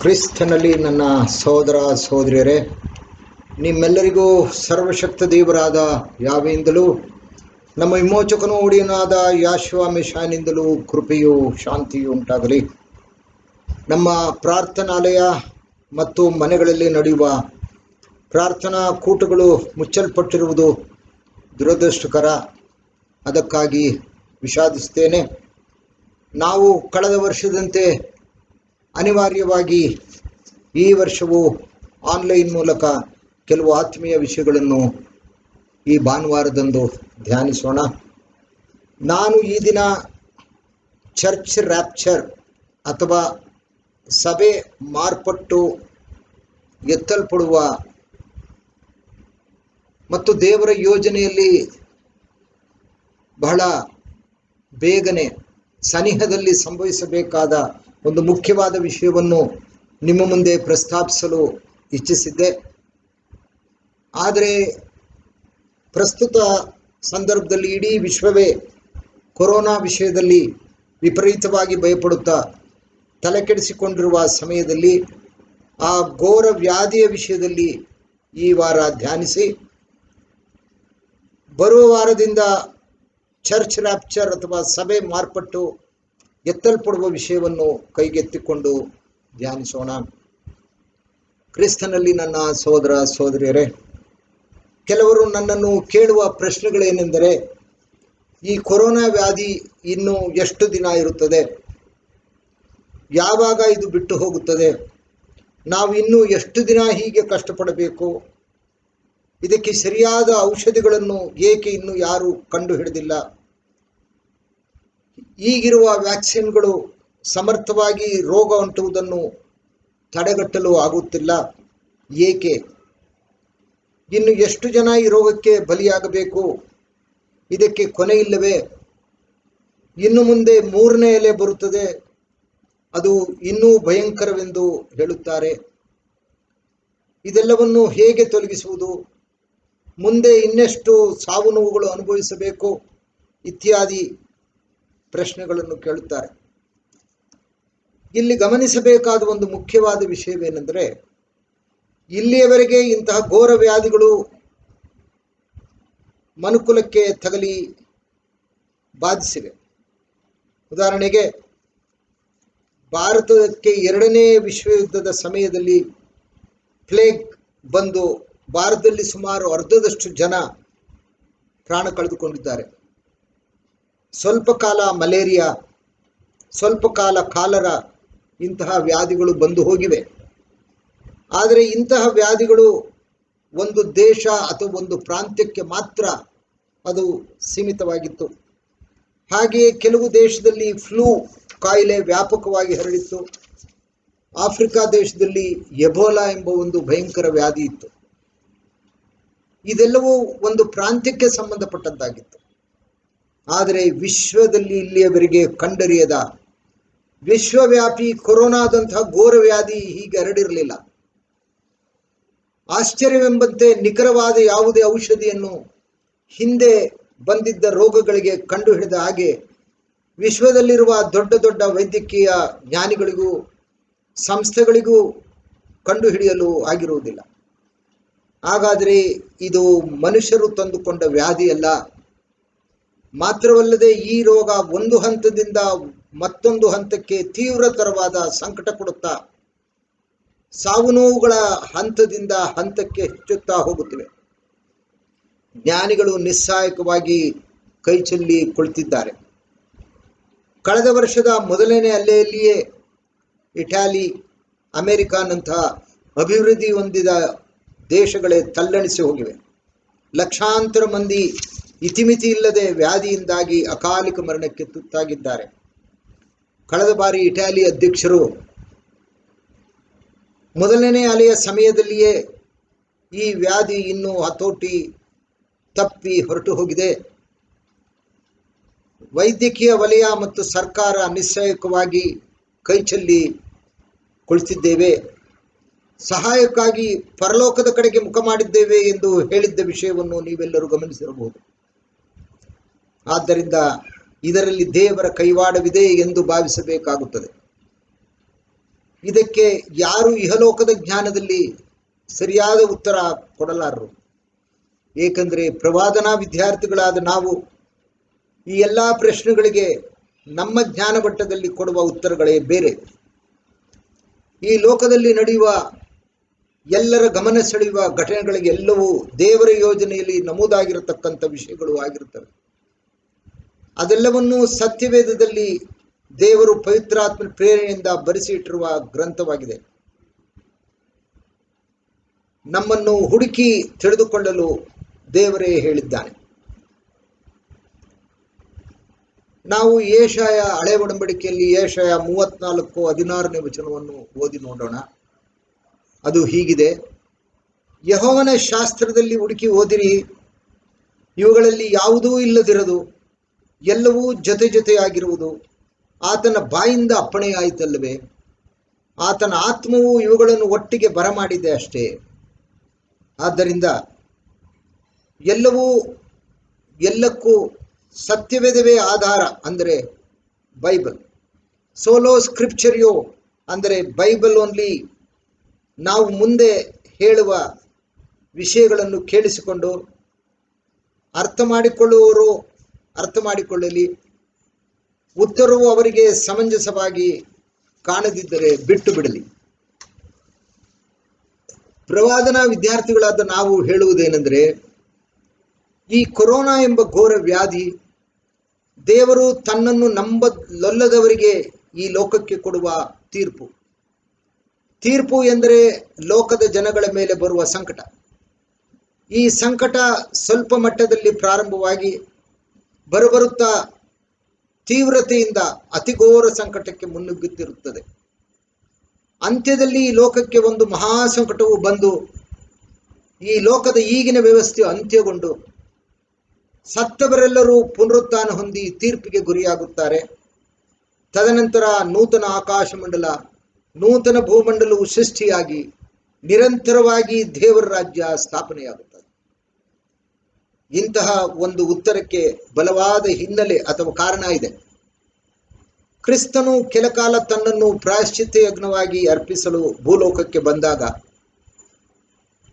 ಕ್ರಿಸ್ತನಲ್ಲಿ ನನ್ನ ಸಹೋದರ ಸಹೋದರಿಯರೇ, ನಿಮ್ಮೆಲ್ಲರಿಗೂ ಸರ್ವಶಕ್ತ ದೇವರಾದ ಯಾವೆಯಿಂದಲೂ ನಮ್ಮ ವಿಮೋಚಕನೂ ಒಡೆಯನಾದ ಯಾಶುವ ಮೆಷಾನಿಂದಲೂ ಕೃಪೆಯೂ ಶಾಂತಿಯೂ ಉಂಟಾಗಲಿ. ನಮ್ಮ ಪ್ರಾರ್ಥನಾಲಯ ಮತ್ತು ಮನೆಗಳಲ್ಲಿ ನಡೆಯುವ ಪ್ರಾರ್ಥನಾ ಕೂಟಗಳು ಮುಚ್ಚಲ್ಪಟ್ಟಿರುವುದು ದುರದೃಷ್ಟಕರ. ಅದಕ್ಕಾಗಿ ವಿಷಾದಿಸ್ತೇನೆ. ನಾವು ಕಳೆದ ವರ್ಷದಂತೆ ಅನಿವಾರ್ಯವಾಗಿ ಈ ವರ್ಷವೂ ಆನ್ಲೈನ್ ಮೂಲಕ ಕೆಲವು ಆತ್ಮೀಯ ವಿಷಯಗಳನ್ನು ಈ ಭಾನುವಾರದಂದು ಧ್ಯಾನಿಸೋಣ. ನಾನು ಈ ದಿನ ಚರ್ಚ್ ರ್ಯಾಪ್ಚರ್ ಅಥವಾ ಸಭೆ ಮಾರ್ಪಟ್ಟು ಎತ್ತಲ್ಪಡುವ ಮತ್ತು ದೇವರ ಯೋಜನೆಯಲ್ಲಿ ಬಹಳ ಬೇಗನೆ ಸನಿಹದಲ್ಲಿ ಸಂಭವಿಸಬೇಕಾದ ಒಂದು ಮುಖ್ಯವಾದ ವಿಷಯವನ್ನು ನಿಮ್ಮ ಮುಂದೆ ಪ್ರಸ್ತಾಪಿಸಲು ಇಚ್ಛಿಸಿದ್ದೆ. ಆದರೆ ಪ್ರಸ್ತುತ ಸಂದರ್ಭದಲ್ಲಿ ಇಡೀ ವಿಶ್ವವೇ ಕೊರೋನಾ ವಿಷಯದಲ್ಲಿ ವಿಪರೀತವಾಗಿ ಭಯಪಡುತ್ತಾ ತಲೆಕೆಡಿಸಿಕೊಂಡಿರುವ ಸಮಯದಲ್ಲಿ ಆ ಘೋರ ವ್ಯಾಧಿಯ ವಿಷಯದಲ್ಲಿ ಈ ವಾರ ಧ್ಯಾನಿಸಿ, ಬರುವ ವಾರದಿಂದ ಚರ್ಚ್ ರ್ಯಾಪ್ಚರ್ ಅಥವಾ ಸಭೆ ಮಾರ್ಪಟ್ಟು ಎತ್ತಲ್ಪಡುವ ವಿಷಯವನ್ನು ಕೈಗೆತ್ತಿಕೊಂಡು ಧ್ಯಾನಿಸೋಣ. ಕ್ರಿಸ್ತನಲ್ಲಿ ನನ್ನ ಸಹೋದರ ಸಹೋದರಿಯರೇ, ಕೆಲವರು ನನ್ನನ್ನು ಕೇಳುವ ಪ್ರಶ್ನೆಗಳೇನೆಂದರೆ, ಈ ಕೊರೋನಾ ವ್ಯಾಧಿ ಇನ್ನು ಎಷ್ಟು ದಿನ ಇರುತ್ತದೆ, ಯಾವಾಗ ಇದು ಬಿಟ್ಟು ಹೋಗುತ್ತದೆ, ನಾವು ಇನ್ನೂ ಎಷ್ಟು ದಿನ ಹೀಗೆ ಕಷ್ಟಪಡಬೇಕು, ಇದಕ್ಕೆ ಸರಿಯಾದ ಔಷಧಿಗಳನ್ನು ಏಕೆ ಇನ್ನೂ ಯಾರೂ ಕಂಡು ಹಿಡಿದಿಲ್ಲ, ಈಗಿರುವ ವ್ಯಾಕ್ಸಿನ್ಗಳು ಸಮರ್ಥವಾಗಿ ರೋಗ ಅಂಟುವುದನ್ನು ತಡೆಗಟ್ಟಲು ಆಗುತ್ತಿಲ್ಲ, ಏಕೆ, ಇನ್ನು ಎಷ್ಟು ಜನ ಈ ರೋಗಕ್ಕೆ ಬಲಿಯಾಗಬೇಕು, ಇದಕ್ಕೆ ಕೊನೆ ಇಲ್ಲವೇ, ಇನ್ನು ಮುಂದೆ 3ನೇ ಅಲೆ ಬರುತ್ತದೆ, ಅದು ಇನ್ನೂ ಭಯಂಕರವೆಂದು ಹೇಳುತ್ತಾರೆ, ಇದೆಲ್ಲವನ್ನು ಹೇಗೆ ತೊಲಗಿಸುವುದು, ಮುಂದೆ ಇನ್ನೆಷ್ಟು ಸಾವು ನೋವುಗಳು ಅನುಭವಿಸಬೇಕು ಇತ್ಯಾದಿ ಪ್ರಶ್ನೆಗಳನ್ನು ಕೇಳುತ್ತಾರೆ. ಇಲ್ಲಿ ಗಮನಿಸಬೇಕಾದ ಒಂದು ಮುಖ್ಯವಾದ ವಿಷಯವೇನೆಂದರೆ, ಇಲ್ಲಿಯವರೆಗೆ ಇಂತಹ ಘೋರ ವ್ಯಾಧಿಗಳು ಮನುಕುಲಕ್ಕೆ ತಗಲಿ ಬಾಧಿಸಿವೆ. ಉದಾಹರಣೆಗೆ, ಭಾರತಕ್ಕೆ 2ನೇ ವಿಶ್ವಯುದ್ಧದ ಸಮಯದಲ್ಲಿ ಪ್ಲೇಗ್ ಬಂದು ಭಾರತದಲ್ಲಿ ಸುಮಾರು ಅರ್ಧದಷ್ಟು ಜನ ಪ್ರಾಣ ಕಳೆದುಕೊಂಡಿದ್ದಾರೆ. ಸ್ವಲ್ಪ ಕಾಲ ಮಲೇರಿಯಾ, ಸ್ವಲ್ಪ ಕಾಲ ಕಾಲರ, ಇಂತಹ ವ್ಯಾಧಿಗಳು ಬಂದು ಹೋಗಿವೆ. ಆದರೆ ಇಂತಹ ವ್ಯಾಧಿಗಳು ಒಂದು ದೇಶ ಅಥವಾ ಒಂದು ಪ್ರಾಂತ್ಯಕ್ಕೆ ಮಾತ್ರ ಅದು ಸೀಮಿತವಾಗಿತ್ತು. ಹಾಗೆಯೇ ಕೆಲವು ದೇಶದಲ್ಲಿ ಫ್ಲೂ ಕಾಯಿಲೆ ವ್ಯಾಪಕವಾಗಿ ಹರಡಿತ್ತು. ಆಫ್ರಿಕಾ ದೇಶದಲ್ಲಿ ಎಬೋಲಾ ಎಂಬ ಒಂದು ಭಯಂಕರ ವ್ಯಾಧಿ ಇತ್ತು. ಇದೆಲ್ಲವೂ ಒಂದು ಪ್ರಾಂತ್ಯಕ್ಕೆ ಸಂಬಂಧಪಟ್ಟದ್ದಾಗಿತ್ತು. ಆದರೆ ವಿಶ್ವದಲ್ಲಿ ಇಲ್ಲಿಯವರೆಗೆ ಕಂಡರಿಯದ ವಿಶ್ವವ್ಯಾಪಿ ಕೊರೋನಾದಂತಹ ಘೋರ ವ್ಯಾಧಿ ಹೀಗೆ ಹರಡಿರಲಿಲ್ಲ. ಆಶ್ಚರ್ಯವೆಂಬಂತೆ ನಿಖರವಾದ ಯಾವುದೇ ಔಷಧಿಯನ್ನು ಹಿಂದೆ ಬಂದಿದ್ದ ರೋಗಗಳಿಗೆ ಕಂಡುಹಿಡಿದ ಹಾಗೆ ವಿಶ್ವದಲ್ಲಿರುವ ದೊಡ್ಡ ದೊಡ್ಡ ವೈದ್ಯಕೀಯ ಜ್ಞಾನಿಗಳಿಗೂ ಸಂಸ್ಥೆಗಳಿಗೂ ಕಂಡುಹಿಡಿಯಲು ಆಗಿರುವುದಿಲ್ಲ. ಹಾಗಾದರೆ ಇದು ಮನುಷ್ಯರು ತಂದುಕೊಂಡ ವ್ಯಾಧಿಯಲ್ಲ. ಮಾತ್ರವಲ್ಲದೆ ಈ ರೋಗ ಒಂದು ಹಂತದಿಂದ ಮತ್ತೊಂದು ಹಂತಕ್ಕೆ ತೀವ್ರತರವಾದ ಸಂಕಟ ಕೊಡುತ್ತಾ ಸಾವು ನೋವುಗಳ ಹಂತದಿಂದ ಹಂತಕ್ಕೆ ಹೆಚ್ಚುತ್ತಾ ಹೋಗುತ್ತಿವೆ. ಜ್ಞಾನಿಗಳು ನಿಸ್ಸಹಾಯಕವಾಗಿ ಕೈಚೆಲ್ಲಿ ಕುಳಿತಿದ್ದಾರೆ. ಕಳೆದ ವರ್ಷದ 1ನೇ ಅಲೆಯಲ್ಲಿಯೇ ಇಟಲಿ, ಅಮೆರಿಕಾನಂತಹ ಅಭಿವೃದ್ಧಿ ಹೊಂದಿದ ದೇಶಗಳೇ ತಲ್ಲಣಿಸಿ ಹೋಗಿವೆ. ಲಕ್ಷಾಂತರ ಮಂದಿ ಇತಿಮಿತಿ ಇಲ್ಲದೆ ವ್ಯಾಧಿಯಿಂದಾಗಿ ಅಕಾಲಿಕ ಮರಣಕ್ಕೆ ತುತ್ತಾಗಿದ್ದಾರೆ. ಕಳೆದ ಬಾರಿ ಇಟಲಿ ಅಧ್ಯಕ್ಷರು 1ನೇ ಅಲೆಯ ಸಮಯದಲ್ಲಿಯೇ ಈ ವ್ಯಾಧಿ ಇನ್ನೂ ಹತೋಟಿ ತಪ್ಪಿ ಹೊರಟು ಹೋಗಿದೆ, ವೈದ್ಯಕೀಯ ವಲಯ ಮತ್ತು ಸರ್ಕಾರ ನಿಸ್ಸಹಾಯಕವಾಗಿ ಕೈಚೆಲ್ಲಿ ಕುಳಿತಿದ್ದೇವೆ, ಸಹಾಯಕ್ಕಾಗಿ ಪರಲೋಕದ ಕಡೆಗೆ ಮುಖ ಮಾಡಿದ್ದೇವೆ ಎಂದು ಹೇಳಿದ್ದ ವಿಷಯವನ್ನು ನೀವೆಲ್ಲರೂ ಗಮನಿಸಿರಬಹುದು. ಆದ್ದರಿಂದ ಇದರಲ್ಲಿ ದೇವರ ಕೈವಾಡವಿದೆ ಎಂದು ಭಾವಿಸಬೇಕಾಗುತ್ತದೆ. ಇದಕ್ಕೆ ಯಾರು ಇಹಲೋಕದ ಜ್ಞಾನದಲ್ಲಿ ಸರಿಯಾದ ಉತ್ತರ ಕೊಡಲಾರರು. ಏಕೆಂದರೆ ಪ್ರವಾದನಾ ವಿದ್ಯಾರ್ಥಿಗಳಾದ ನಾವು ಈ ಎಲ್ಲ ಪ್ರಶ್ನೆಗಳಿಗೆ ನಮ್ಮ ಜ್ಞಾನ ಮಟ್ಟದಲ್ಲಿ ಕೊಡುವ ಉತ್ತರಗಳೇ ಬೇರೆ. ಈ ಲೋಕದಲ್ಲಿ ನಡೆಯುವ ಎಲ್ಲರ ಗಮನ ಸೆಳೆಯುವ ಘಟನೆಗಳಿಗೆ ಎಲ್ಲವೂ ದೇವರ ಯೋಜನೆಯಲ್ಲಿ ನಮೂದಾಗಿರತಕ್ಕಂಥ ವಿಷಯಗಳು ಆಗಿರುತ್ತವೆ. ಅದೆಲ್ಲವನ್ನೂ ಸತ್ಯವೇದದಲ್ಲಿ ದೇವರು ಪವಿತ್ರಾತ್ಮ ಪ್ರೇರಣೆಯಿಂದ ಬರೆಸಿ ಇಟ್ಟಿರುವ ಗ್ರಂಥವಾಗಿದೆ. ನಮ್ಮನ್ನು ಹುಡುಕಿ ತಿಳಿದುಕೊಳ್ಳಲು ದೇವರೇ ಹೇಳಿದ್ದಾನೆ. ನಾವು ಯೆಶಾಯ ಹಳೆ ಒಡಂಬಡಿಕೆಯಲ್ಲಿ ಯೆಶಾಯ 34:16ನೇ ವಚನವನ್ನು ಓದಿ ನೋಡೋಣ. ಅದು ಹೀಗಿದೆ: ಯೆಹೋವನ ಶಾಸ್ತ್ರದಲ್ಲಿ ಹುಡುಕಿ ಓದಿರಿ, ಇವುಗಳಲ್ಲಿ ಯಾವುದೂ ಇಲ್ಲದಿರದು, ಎಲ್ಲವೂ ಜೊತೆ ಜೊತೆಯಾಗಿರುವುದು. ಆತನ ಬಾಯಿಂದ ಅಪ್ಪಣೆಯಾಯಿತಲ್ಲವೇ? ಆತನ ಆತ್ಮವು ಇವುಗಳನ್ನು ಒಟ್ಟಿಗೆ ಬರಮಾಡಿದೆ ಅಷ್ಟೇ. ಆದ್ದರಿಂದ ಎಲ್ಲಕ್ಕೂ ಸತ್ಯವೇದವೇ ಆಧಾರ, ಅಂದರೆ ಬೈಬಲ್. ಸೋಲೋ ಸ್ಕ್ರಿಪ್ಚರಿಯೋ, ಅಂದರೆ ಬೈಬಲ್ ಓನ್ಲಿ. ನಾವು ಮುಂದೆ ಹೇಳುವ ವಿಷಯಗಳನ್ನು ಕೇಳಿಸಿಕೊಂಡು ಅರ್ಥ ಮಾಡಿಕೊಳ್ಳುವವರು ಅರ್ಥ ಮಾಡಿಕೊಳ್ಳಲಿ, ಉತ್ತರವು ಅವರಿಗೆ ಸಮಂಜಸವಾಗಿ ಕಾಣದಿದ್ದರೆ ಬಿಟ್ಟು ಬಿಡಲಿ. ಪ್ರವಾದನಾ ವಿದ್ಯಾರ್ಥಿಗಳಾದ ನಾವು ಹೇಳುವುದೇನೆಂದರೆ, ಈ ಕೊರೋನಾ ಎಂಬ ಘೋರ ವ್ಯಾಧಿ ದೇವರು ತನ್ನನ್ನು ನಂಬಲೊಲ್ಲದವರಿಗೆ ಈ ಲೋಕಕ್ಕೆ ಕೊಡುವ ತೀರ್ಪು ಎಂದರೆ ಲೋಕದ ಜನಗಳ ಮೇಲೆ ಬರುವ ಸಂಕಟ. ಈ ಸಂಕಟ ಸ್ವಲ್ಪ ಮಟ್ಟದಲ್ಲಿ ಪ್ರಾರಂಭವಾಗಿ ಬರುತ್ತಾ ತೀವ್ರತೆಯಿಂದ ಅತಿಘೋರ ಸಂಕಟಕ್ಕೆ ಮುನ್ನುಗ್ಗುತ್ತಿರುತ್ತದೆ. ಅಂತ್ಯದಲ್ಲಿ ಈ ಲೋಕಕ್ಕೆ ಒಂದು ಮಹಾ ಸಂಕಟವು ಬಂದು ಈ ಲೋಕದ ಈಗಿನ ವ್ಯವಸ್ಥೆ ಅಂತ್ಯಗೊಂಡು ಸತ್ತವರೆಲ್ಲರೂ ಪುನರುತ್ಥಾನ ಹೊಂದಿ ತೀರ್ಪಿಗೆ ಗುರಿಯಾಗುತ್ತಾರೆ. ತದನಂತರ ನೂತನ ಆಕಾಶ ಮಂಡಲ, ನೂತನ ಭೂಮಂಡಲವು ಸೃಷ್ಟಿಯಾಗಿ ನಿರಂತರವಾಗಿ ದೇವರ ರಾಜ್ಯ ಸ್ಥಾಪನೆಯಾಗುತ್ತದೆ. ಇಂತಹ ಒಂದು ಉತ್ತರಕ್ಕೆ ಬಲವಾದ ಹಿನ್ನೆಲೆ ಅಥವಾ ಕಾರಣ ಇದೆ. ಕ್ರಿಸ್ತನು ಕೆಲಕಾಲ ತನ್ನನ್ನು ಪ್ರಾಯಶ್ಚಿತ್ತ ಯಜ್ಞವಾಗಿ ಅರ್ಪಿಸಲು ಭೂಲೋಕಕ್ಕೆ ಬಂದಾಗ,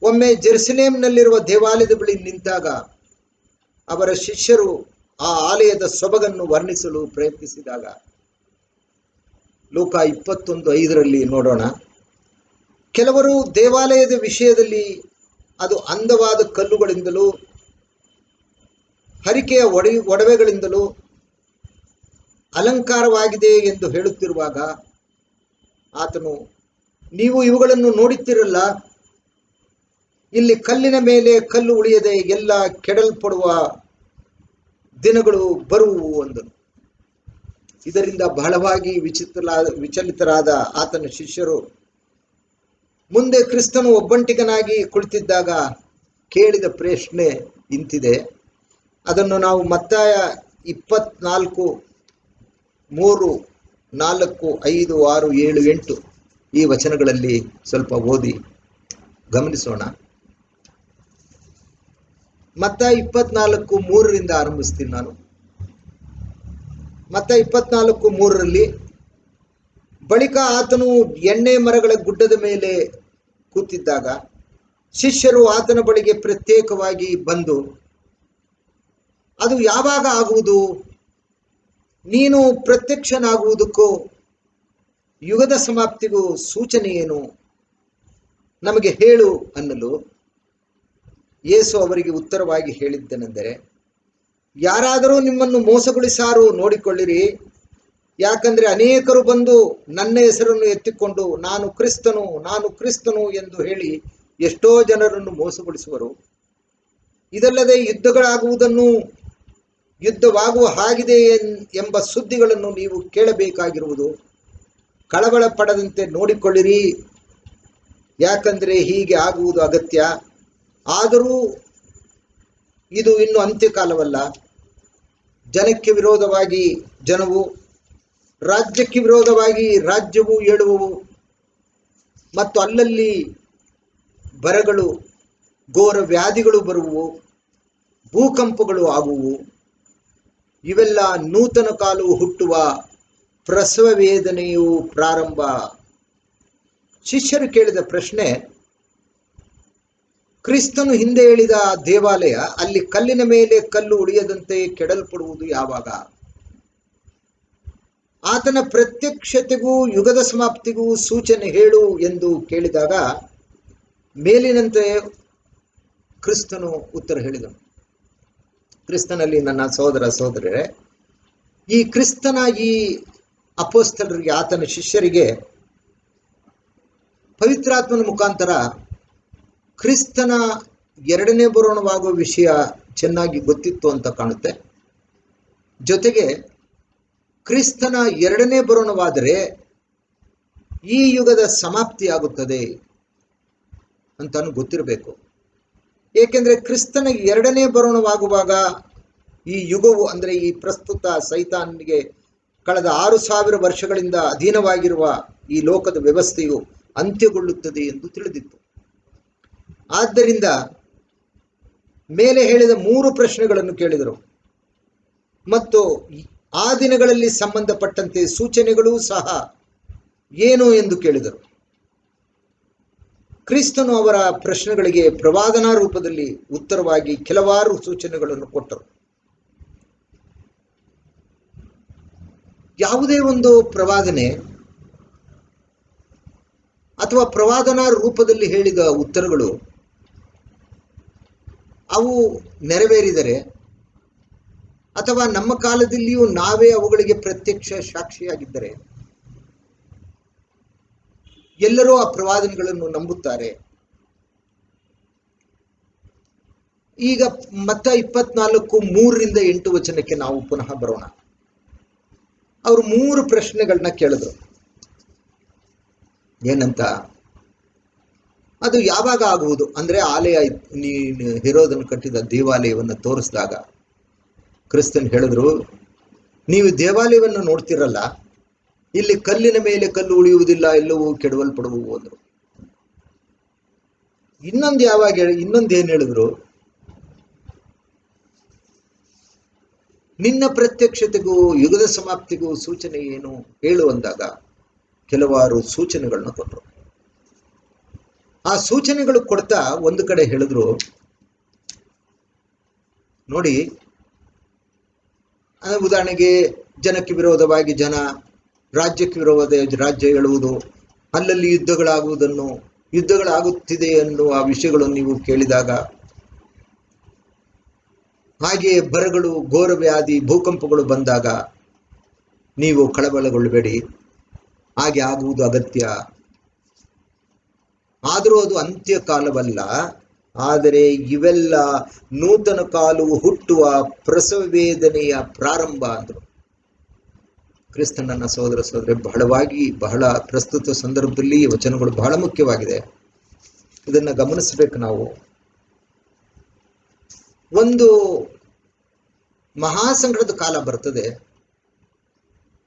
ಒಮ್ಮೆ ಜೆರುಸಲೇಮಿನಲ್ಲಿರುವ ದೇವಾಲಯದ ಬಳಿ ನಿಂತಾಗ ಅವರ ಶಿಷ್ಯರು ಆ ಆಲಯದ ಸೊಬಗನ್ನು ವರ್ಣಿಸಲು ಪ್ರಯತ್ನಿಸಿದಾಗ, ಲೂಕ 21:5ರಲ್ಲಿ ನೋಡೋಣ. ಕೆಲವರು ದೇವಾಲಯದ ವಿಷಯದಲ್ಲಿ ಅದು ಅಂದವಾದ ಕಲ್ಲುಗಳಿಂದಲೂ ಹರಿಕೆಯ ಒಡವೆಗಳಿಂದಲೂ ಅಲಂಕಾರವಾಗಿದೆ ಎಂದು ಹೇಳುತ್ತಿರುವಾಗ ಆತನು, ನೀವು ಇವುಗಳನ್ನು ನೋಡುತ್ತೀರಲ್ಲ, ಇಲ್ಲಿ ಕಲ್ಲಿನ ಮೇಲೆ ಕಲ್ಲು ಉಳಿಯದೆ ಎಲ್ಲ ಕೆಡಲ್ಪಡುವ ದಿನಗಳು ಬರುವು ಅಂದನು. ಇದರಿಂದ ಬಹಳವಾಗಿ ವಿಚಲಿತರಾದ ಆತನ ಶಿಷ್ಯರು ಮುಂದೆ ಕ್ರಿಸ್ತನು ಒಬ್ಬಂಟಿಗನಾಗಿ ಕುಳಿತಿದ್ದಾಗ ಕೇಳಿದ ಪ್ರಶ್ನೆ ಇಂತಿದೆ. ಅದನ್ನು ನಾವು ಮತ್ತಾಯ 24:3, 4, 5, 6, 7, 8 ಈ ವಚನಗಳಲ್ಲಿ ಸ್ವಲ್ಪ ಓದಿ ಗಮನಿಸೋಣ. ಮತ್ತಾಯ 24:3ರಿಂದ ಆರಂಭಿಸ್ತೀನಿ ನಾನು. ಮತ್ತಾಯ 24:3ರಲ್ಲಿ, ಬಳಿಕ ಆತನು ಎಣ್ಣೆ ಮರಗಳ ಗುಡ್ಡದ ಮೇಲೆ ಕೂತಿದ್ದಾಗ ಶಿಷ್ಯರು ಆತನ ಬಳಿಗೆ ಪ್ರತ್ಯೇಕವಾಗಿ ಬಂದು, ಅದು ಯಾವಾಗ ಆಗುವುದು? ನೀನು ಪ್ರತ್ಯಕ್ಷನಾಗುವುದಕ್ಕೂ ಯುಗದ ಸಮಾಪ್ತಿಗೂ ಸೂಚನೆ ಏನು? ನಮಗೆ ಹೇಳು ಅನ್ನಲು, ಯೇಸು ಅವರಿಗೆ ಉತ್ತರವಾಗಿ ಹೇಳಿದ್ದೇನೆಂದರೆ, ಯಾರಾದರೂ ನಿಮ್ಮನ್ನು ಮೋಸಗೊಳಿಸಾರು ನೋಡಿಕೊಳ್ಳಿರಿ. ಯಾಕಂದರೆ ಅನೇಕರು ಬಂದು ನನ್ನ ಹೆಸರನ್ನು ಎತ್ತಿಕೊಂಡು ನಾನು ಕ್ರಿಸ್ತನು ಎಂದು ಹೇಳಿ ಎಷ್ಟೋ ಜನರನ್ನು ಮೋಸಗೊಳಿಸುವರು. ಇದಲ್ಲದೆ ಯುದ್ಧವಾಗುವ ಹಾಗಿದೆ ಎಂಬ ಸುದ್ದಿಗಳನ್ನು ನೀವು ಕೇಳಬೇಕಾಗಿರುವುದು. ಕಳವಳ ಪಡದಂತೆ ನೋಡಿಕೊಳ್ಳಿರಿ, ಯಾಕಂದರೆ ಹೀಗೆ ಆಗುವುದು ಅಗತ್ಯ. ಆದರೂ ಇದು ಇನ್ನು ಅಂತ್ಯಕಾಲವಲ್ಲ. ಜನಕ್ಕೆ ವಿರೋಧವಾಗಿ ಜನವು, ರಾಜ್ಯಕ್ಕೆ ವಿರೋಧವಾಗಿ ರಾಜ್ಯವು ಏಳುವವು, ಮತ್ತು ಅಲ್ಲಲ್ಲಿ ಬರಗಳು, ಘೋರ ವ್ಯಾಧಿಗಳು ಬರುವವು, ಭೂಕಂಪಗಳು ಆಗುವು. ಇವೆಲ್ಲ ನೂತನ ಕಾಲವು ಹುಟ್ಟುವ ಪ್ರಸವ ವೇದನೆಯು ಪ್ರಾರಂಭ ಶಿಷ್ಯರು ಕೇಳಿದ ಪ್ರಶ್ನೆ, ಕ್ರಿಸ್ತನು ಹಿಂದೆ ಹೇಳಿದ ದೇವಾಲಯ ಅಲ್ಲಿ ಕಲ್ಲಿನ ಮೇಲೆ ಕಲ್ಲು ಉಳಿಯದಂತೆ ಕೆಡಲ್ಪಡುವುದು ಯಾವಾಗ? ಆತನ ಪ್ರತ್ಯಕ್ಷತೆಗೂ ಯುಗದ ಸಮಾಪ್ತಿಗೂ ಸೂಚನೆ ಹೇಳು ಎಂದು ಕೇಳಿದಾಗ ಮೇಲಿನಂತೆ ಕ್ರಿಸ್ತನು ಉತ್ತರ ಹೇಳಿದನು. ಕ್ರಿಸ್ತನಲ್ಲಿ ನನ್ನ ಸಹೋದರ ಸಹೋದರರೇ, ಈ ಕ್ರಿಸ್ತನ ಈ ಅಪೊಸ್ತಲರಿಗೆ, ಆತನ ಶಿಷ್ಯರಿಗೆ ಪವಿತ್ರಾತ್ಮನ ಮುಖಾಂತರ ಕ್ರಿಸ್ತನ ಎರಡನೇ ಬರೋಣವಾಗುವ ವಿಷಯ ಚೆನ್ನಾಗಿ ಗೊತ್ತಿತ್ತು ಅಂತ ಕಾಣುತ್ತೆ. ಜೊತೆಗೆ ಕ್ರಿಸ್ತನ ಎರಡನೇ ಬರೋಣವಾದರೆ ಈ ಯುಗದ ಸಮಾಪ್ತಿಯಾಗುತ್ತದೆ ಅಂತಾನು ಗೊತ್ತಿರಬೇಕು. ಏಕೆಂದರೆ ಕ್ರಿಸ್ತನ ಎರಡನೇ ಬರೋಣವಾಗುವಾಗ ಈ ಯುಗವು, ಅಂದರೆ ಈ ಪ್ರಸ್ತುತ ಸೈತಾನಿಗೆ ಕಳೆದ 6000 ವರ್ಷಗಳಿಂದ ಅಧೀನವಾಗಿರುವ ಈ ಲೋಕದ ವ್ಯವಸ್ಥೆಯು ಅಂತ್ಯಗೊಳ್ಳುತ್ತದೆ ಎಂದು ತಿಳಿದಿತ್ತು. ಆದ್ದರಿಂದ ಮೇಲೆ ಹೇಳಿದ 3 ಪ್ರಶ್ನೆಗಳನ್ನು ಕೇಳಿದರು ಮತ್ತು ಆ ದಿನಗಳಲ್ಲಿ ಸಂಬಂಧಪಟ್ಟಂತೆ ಸೂಚನೆಗಳೂ ಸಹ ಏನು ಎಂದು ಕೇಳಿದರು. ಕ್ರಿಸ್ತನು ಅವರ ಪ್ರಶ್ನೆಗಳಿಗೆ ಪ್ರವಾದನಾ ರೂಪದಲ್ಲಿ ಉತ್ತರವಾಗಿ ಕೆಲವಾರು ಸೂಚನೆಗಳನ್ನು ಕೊಟ್ಟರು. ಯಾವುದೇ ಒಂದು ಪ್ರವಾದನೆ ಅಥವಾ ಪ್ರವಾದನಾ ರೂಪದಲ್ಲಿ ಹೇಳಿದ ಉತ್ತರಗಳು ಅವು ನೆರವೇರಿದರೆ ಅಥವಾ ನಮ್ಮ ಕಾಲದಲ್ಲಿಯೂ ನಾವೇ ಅವುಗಳಿಗೆ ಪ್ರತ್ಯಕ್ಷ ಸಾಕ್ಷಿಯಾಗಿದ್ದರೆ ಎಲ್ಲರೂ ಆ ಪ್ರವಾದನೆಗಳನ್ನು ನಂಬುತ್ತಾರೆ. ಈಗ ಮತ್ತ 24:3-8 ನಾವು ಪುನಃ ಬರೋಣ. ಅವರು 3 ಪ್ರಶ್ನೆಗಳನ್ನ ಕೇಳಿದ್ರು. ಏನಂತ? ಅದು ಯಾವಾಗ ಆಗುವುದು? ಅಂದರೆ ಆಲಯ, ನೀನು ಹೆರೋದನ್ನು ಕಟ್ಟಿದ ದೇವಾಲಯವನ್ನು ತೋರಿಸಿದಾಗ ಕ್ರಿಸ್ತನ್ ಹೇಳಿದ್ರು, ನೀವು ದೇವಾಲಯವನ್ನು ನೋಡ್ತಿರಲ್ಲ, ಇಲ್ಲಿ ಕಲ್ಲಿನ ಮೇಲೆ ಕಲ್ಲು ಉಳಿಯುವುದಿಲ್ಲ, ಎಲ್ಲವೂ ಕೆಡವಲ್ಪಡುವು ಅಂದರು. ಇನ್ನೊಂದೇನು ಹೇಳಿದ್ರು? ನಿನ್ನ ಪ್ರತ್ಯಕ್ಷತೆಗೂ ಯುಗದ ಸಮಾಪ್ತಿಗೂ ಸೂಚನೆ ಏನು ಹೇಳು ಅಂದಾಗ ಕೆಲವಾರು ಸೂಚನೆಗಳನ್ನ ಕೊಟ್ಟರು. ಆ ಸೂಚನೆಗಳು ಕೊಡ್ತಾ ಒಂದು ಕಡೆ ಹೇಳಿದ್ರು, ನೋಡಿ, ಉದಾಹರಣೆಗೆ ಜನಕ್ಕೆ ವಿರೋಧವಾಗಿ ಜನ, ರಾಜ್ಯಕ್ಕೆ ವಿರೋಧವಾಗಿ ರಾಜ್ಯ ಹೇಳುವುದು, ಅಲ್ಲಲ್ಲಿ ಯುದ್ಧಗಳಾಗುತ್ತಿದೆ ಅನ್ನುವ ವಿಷಯಗಳನ್ನು ನೀವು ಕೇಳಿದಾಗ, ಹಾಗೆಯೇ ಬರಗಳು, ಘೋರ ವ್ಯಾಧಿ, ಭೂಕಂಪಗಳು ಬಂದಾಗ ನೀವು ಕಳವಳಗೊಳ್ಳಬೇಡಿ, ಹಾಗೆ ಆಗುವುದು ಅಗತ್ಯ. ಆದರೂ ಅದು ಅಂತ್ಯಕಾಲವಲ್ಲ, ಆದರೆ ಇವೆಲ್ಲ ನೂತನ ಕಾಲವು ಹುಟ್ಟುವ ಪ್ರಸವ ವೇದನೆಯ ಪ್ರಾರಂಭ ಅಂದರು. ಕ್ರಿಸ್ತನನ್ನ ಸಹೋದರ ಬಹಳ ಪ್ರಸ್ತುತ ಸಂದರ್ಭದಲ್ಲಿ ಈ ವಚನಗಳು ಬಹಳ ಮುಖ್ಯವಾಗಿದೆ. ಇದನ್ನ ಗಮನಿಸಬೇಕು ನಾವು. ಒಂದು ಮಹಾಸಂಕಟದ ಕಾಲ ಬರ್ತದೆ.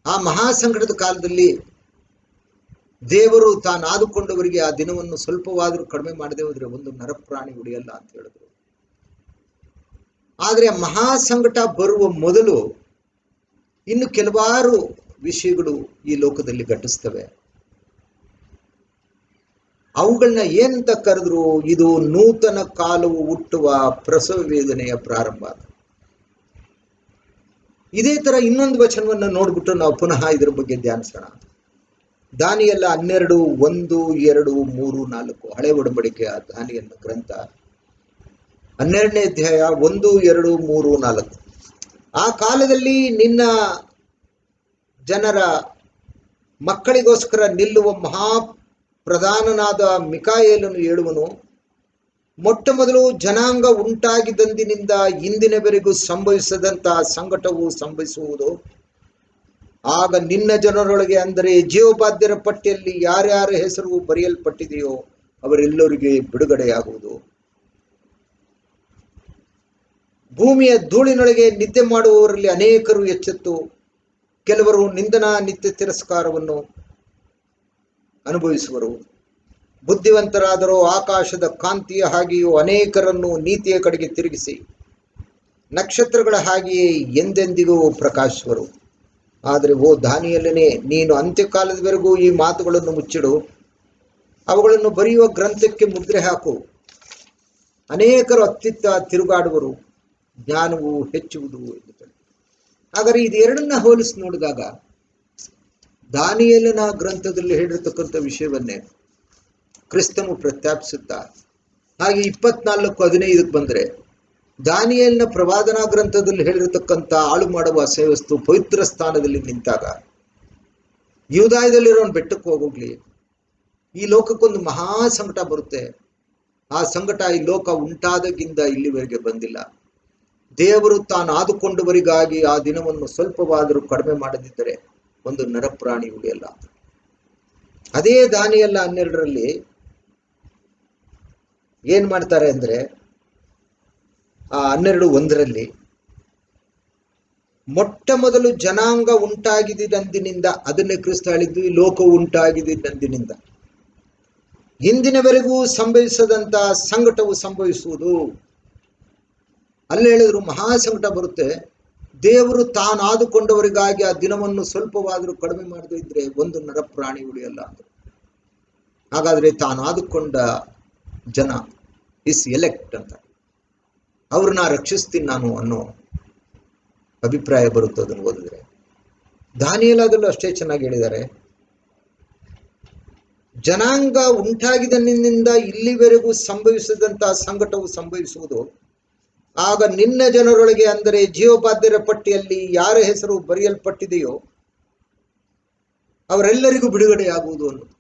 ಆ ಮಹಾಸಂಕಟದ ಕಾಲದಲ್ಲಿ ದೇವರು ತಾನಾದುಕೊಂಡವರಿಗೆ ಆ ದಿನವನ್ನು ಸ್ವಲ್ಪವಾದರೂ ಕಡಿಮೆ ಮಾಡದೆ ಹೋದ್ರೆ ಒಂದು ನರಪ್ರಾಣಿ ಉಳಿಯಲ್ಲ ಅಂತ ಹೇಳಿದ್ರು. ಆದರೆ ಮಹಾಸಂಕಟ ಬರುವ ಮೊದಲು ಇನ್ನು ಕೆಲವಾರು ವಿಷಯಗಳು ಈ ಲೋಕದಲ್ಲಿ ಘಟಿಸ್ತವೆ. ಅವುಗಳನ್ನ ಏನಂತ ಕರೆದ್ರು? ಇದು ನೂತನ ಕಾಲವು ಹುಟ್ಟುವ ಪ್ರಸವ ವೇದನೆಯ ಪ್ರಾರಂಭ. ಇದೇ ತರ ಇನ್ನೊಂದು ವಚನವನ್ನು ನೋಡ್ಬಿಟ್ಟು ನಾವು ಪುನಃ ಇದರ ಬಗ್ಗೆ ಧ್ಯಾನಿಸೋಣ. ದಾನಿಯೇಲ 12, 1, 2, 3, 4 ಹಳೆ ಒಡಂಬಡಿಕೆಯ ದಾನಿಯೇಲನ ಗ್ರಂಥ 12ನೇ ಅಧ್ಯಾಯ 1, 2, 3, 4. ಆ ಕಾಲದಲ್ಲಿ ನಿನ್ನ ಜನರ ಮಕ್ಕಳಿಗೋಸ್ಕರ ನಿಲ್ಲುವ ಮಹಾಪ್ರಧಾನನಾದ ಮಿಕಾಯೇಲನು ಹೇಳುವನು, ಮೊಟ್ಟ ಮೊದಲು ಜನಾಂಗ ಉಂಟಾಗಿದ್ದಂದಿನಿಂದ ಇಂದಿನವರೆಗೂ ಸಂಭವಿಸದಂತಹ ಸಂಕಟವು ಸಂಭವಿಸುವುದು. ಆಗ ನಿನ್ನ ಜನರೊಳಗೆ, ಅಂದರೆ ಜೀವಬಾಧ್ಯರ ಪಟ್ಟಿಯಲ್ಲಿ ಯಾರ್ಯಾರ ಹೆಸರು ಬರೆಯಲ್ಪಟ್ಟಿದೆಯೋ ಅವರೆಲ್ಲರಿಗೆ ಬಿಡುಗಡೆಯಾಗುವುದು. ಭೂಮಿಯ ಧೂಳಿನೊಳಗೆ ನಿದ್ದೆ ಮಾಡುವವರಲ್ಲಿ ಅನೇಕರು ಎಚ್ಚೆತ್ತು ಕೆಲವರು ನಿಂದನಾ ನಿತ್ಯ ತಿರಸ್ಕಾರವನ್ನು ಅನುಭವಿಸುವರು. ಬುದ್ಧಿವಂತರಾದರೂ ಆಕಾಶದ ಕಾಂತಿಯ ಹಾಗೆಯೂ ಅನೇಕರನ್ನು ನೀತಿಯ ಕಡೆಗೆ ತಿರುಗಿಸಿ ನಕ್ಷತ್ರಗಳ ಹಾಗೆಯೇ ಎಂದೆಂದಿಗೂ ಪ್ರಕಾಶಿಸುವರು. ಆದರೆ ಓ ದಾನಿಯೇಲನೇ, ನೀನು ಅಂತ್ಯಕಾಲದವರೆಗೂ ಈ ಮಾತುಗಳನ್ನು ಮುಚ್ಚಿಡು. ಅವುಗಳನ್ನು ಬರೆಯುವ ಗ್ರಂಥಕ್ಕೆ ಮುದ್ರೆ ಹಾಕು. ಅನೇಕರು ಅತ್ತಿತ್ತ ತಿರುಗಾಡುವರು, ಜ್ಞಾನವು ಹೆಚ್ಚುವುದು ಎಂದು. ಹಾಗಾದರೆ ಇದೆರಡನ್ನ ಹೋಲಿಸಿ ನೋಡಿದಾಗ ದಾನಿಯೇಲನ ಗ್ರಂಥದಲ್ಲಿ ಹೇಳಿರ್ತಕ್ಕಂಥ ವಿಷಯವನ್ನೇ ಕ್ರಿಸ್ತನು ಪ್ರತ್ಯಾಪಿಸುತ್ತಾ, ಹಾಗೆ 24:15 ಬಂದರೆ ದಾನಿಯೇಲನ ಪ್ರವಾದನಾ ಗ್ರಂಥದಲ್ಲಿ ಹೇಳಿರತಕ್ಕಂಥ ಹಾಳು ಮಾಡುವ ಅಸಹ್ಯವಸ್ತು ಪವಿತ್ರ ಸ್ಥಾನದಲ್ಲಿ ನಿಂತಾಗ, ಯೂದಾಯದಲ್ಲಿರೋನು ಬೆಟ್ಟಕ್ಕೆ ಹೋಗೋಗ್ಲಿ, ಈ ಲೋಕಕ್ಕೊಂದು ಮಹಾ ಸಂಕಟ ಬರುತ್ತೆ. ಆ ಸಂಕಟ ಈ ಲೋಕ ಉಂಟಾದಾಗಿಂದ ಇಲ್ಲಿವರೆಗೆ ಬಂದಿಲ್ಲ. ದೇವರು ತಾನು ಆದುಕೊಂಡವರಿಗಾಗಿ ಆ ದಿನವನ್ನು ಸ್ವಲ್ಪವಾದರೂ ಕಡಿಮೆ ಮಾಡದಿದ್ದರೆ ಒಂದು ನರಪ್ರಾಣಿ ಉಳಿಯಲ್ಲ. ಅದೇ ದಾನಿಯೇಲ 12 ಏನ್ ಮಾಡ್ತಾರೆ ಅಂದ್ರೆ, ಆ 12:1 ಮೊಟ್ಟ ಮೊದಲು ಜನಾಂಗ ಉಂಟಾಗಿದ್ದಂದಿನಿಂದ, ಅದನ್ನೇ ಕ್ರಿಸ್ತ ಹೇಳಿದ್ದು, ಈ ಲೋಕವು ಉಂಟಾಗಿದ್ದಂದಿನಿಂದ ಇಂದಿನವರೆಗೂ ಸಂಭವಿಸದಂತ ಸಂಕಟವು ಸಂಭವಿಸುವುದು. ಅಲ್ಲಿ ಹೇಳಿದ್ರು ಮಹಾ ಸಂಕಟ ಬರುತ್ತೆ. ದೇವರು ತಾನು ಆದುಕೊಂಡವರಿಗಾಗಿ ಆ ದಿನವನ್ನು ಸ್ವಲ್ಪವಾದರೂ ಕಡಿಮೆ ಮಾಡದೇ ಇದ್ರೆ ಒಂದು ನರಪ್ರಾಣಿ ಉಳಿಯಲ್ಲ ಅಂದರು. ಹಾಗಾದ್ರೆ ತಾನು ಆದುಕೊಂಡ ಜನ ಇಸ್ ಎಲೆಕ್ಟ್ ಅಂತ, ಅವ್ರನ್ನ ರಕ್ಷಿಸ್ತೀನಿ ನಾನು ಅನ್ನೋ ಅಭಿಪ್ರಾಯ ಬರುತ್ತೆ ಅದನ್ನು ಓದಿದ್ರೆ. ದಾನಿಯೇಲದಲ್ಲೂ ಅಷ್ಟೇ ಚೆನ್ನಾಗಿ ಹೇಳಿದ್ದಾರೆ. ಜನಾಂಗ ಉಂಟಾಗಿದ್ದನಿಂದ ಇಲ್ಲಿವರೆಗೂ ಸಂಭವಿಸದಂತಹ ಸಂಕಟವು ಸಂಭವಿಸುವುದು. ಆಗ ನಿನ್ನ ಜನರೊಳಗೆ, ಅಂದರೆ ಜೀವಬಾಧ್ಯರ ಪಟ್ಟಿಯಲ್ಲಿ ಯಾರ ಹೆಸರು ಬರೆಯಲ್ಪಟ್ಟಿದೆಯೋ ಅವರೆಲ್ಲರಿಗೂ ಬಿಡುಗಡೆಯಾಗುವುದು ಅನ್ನೋದು.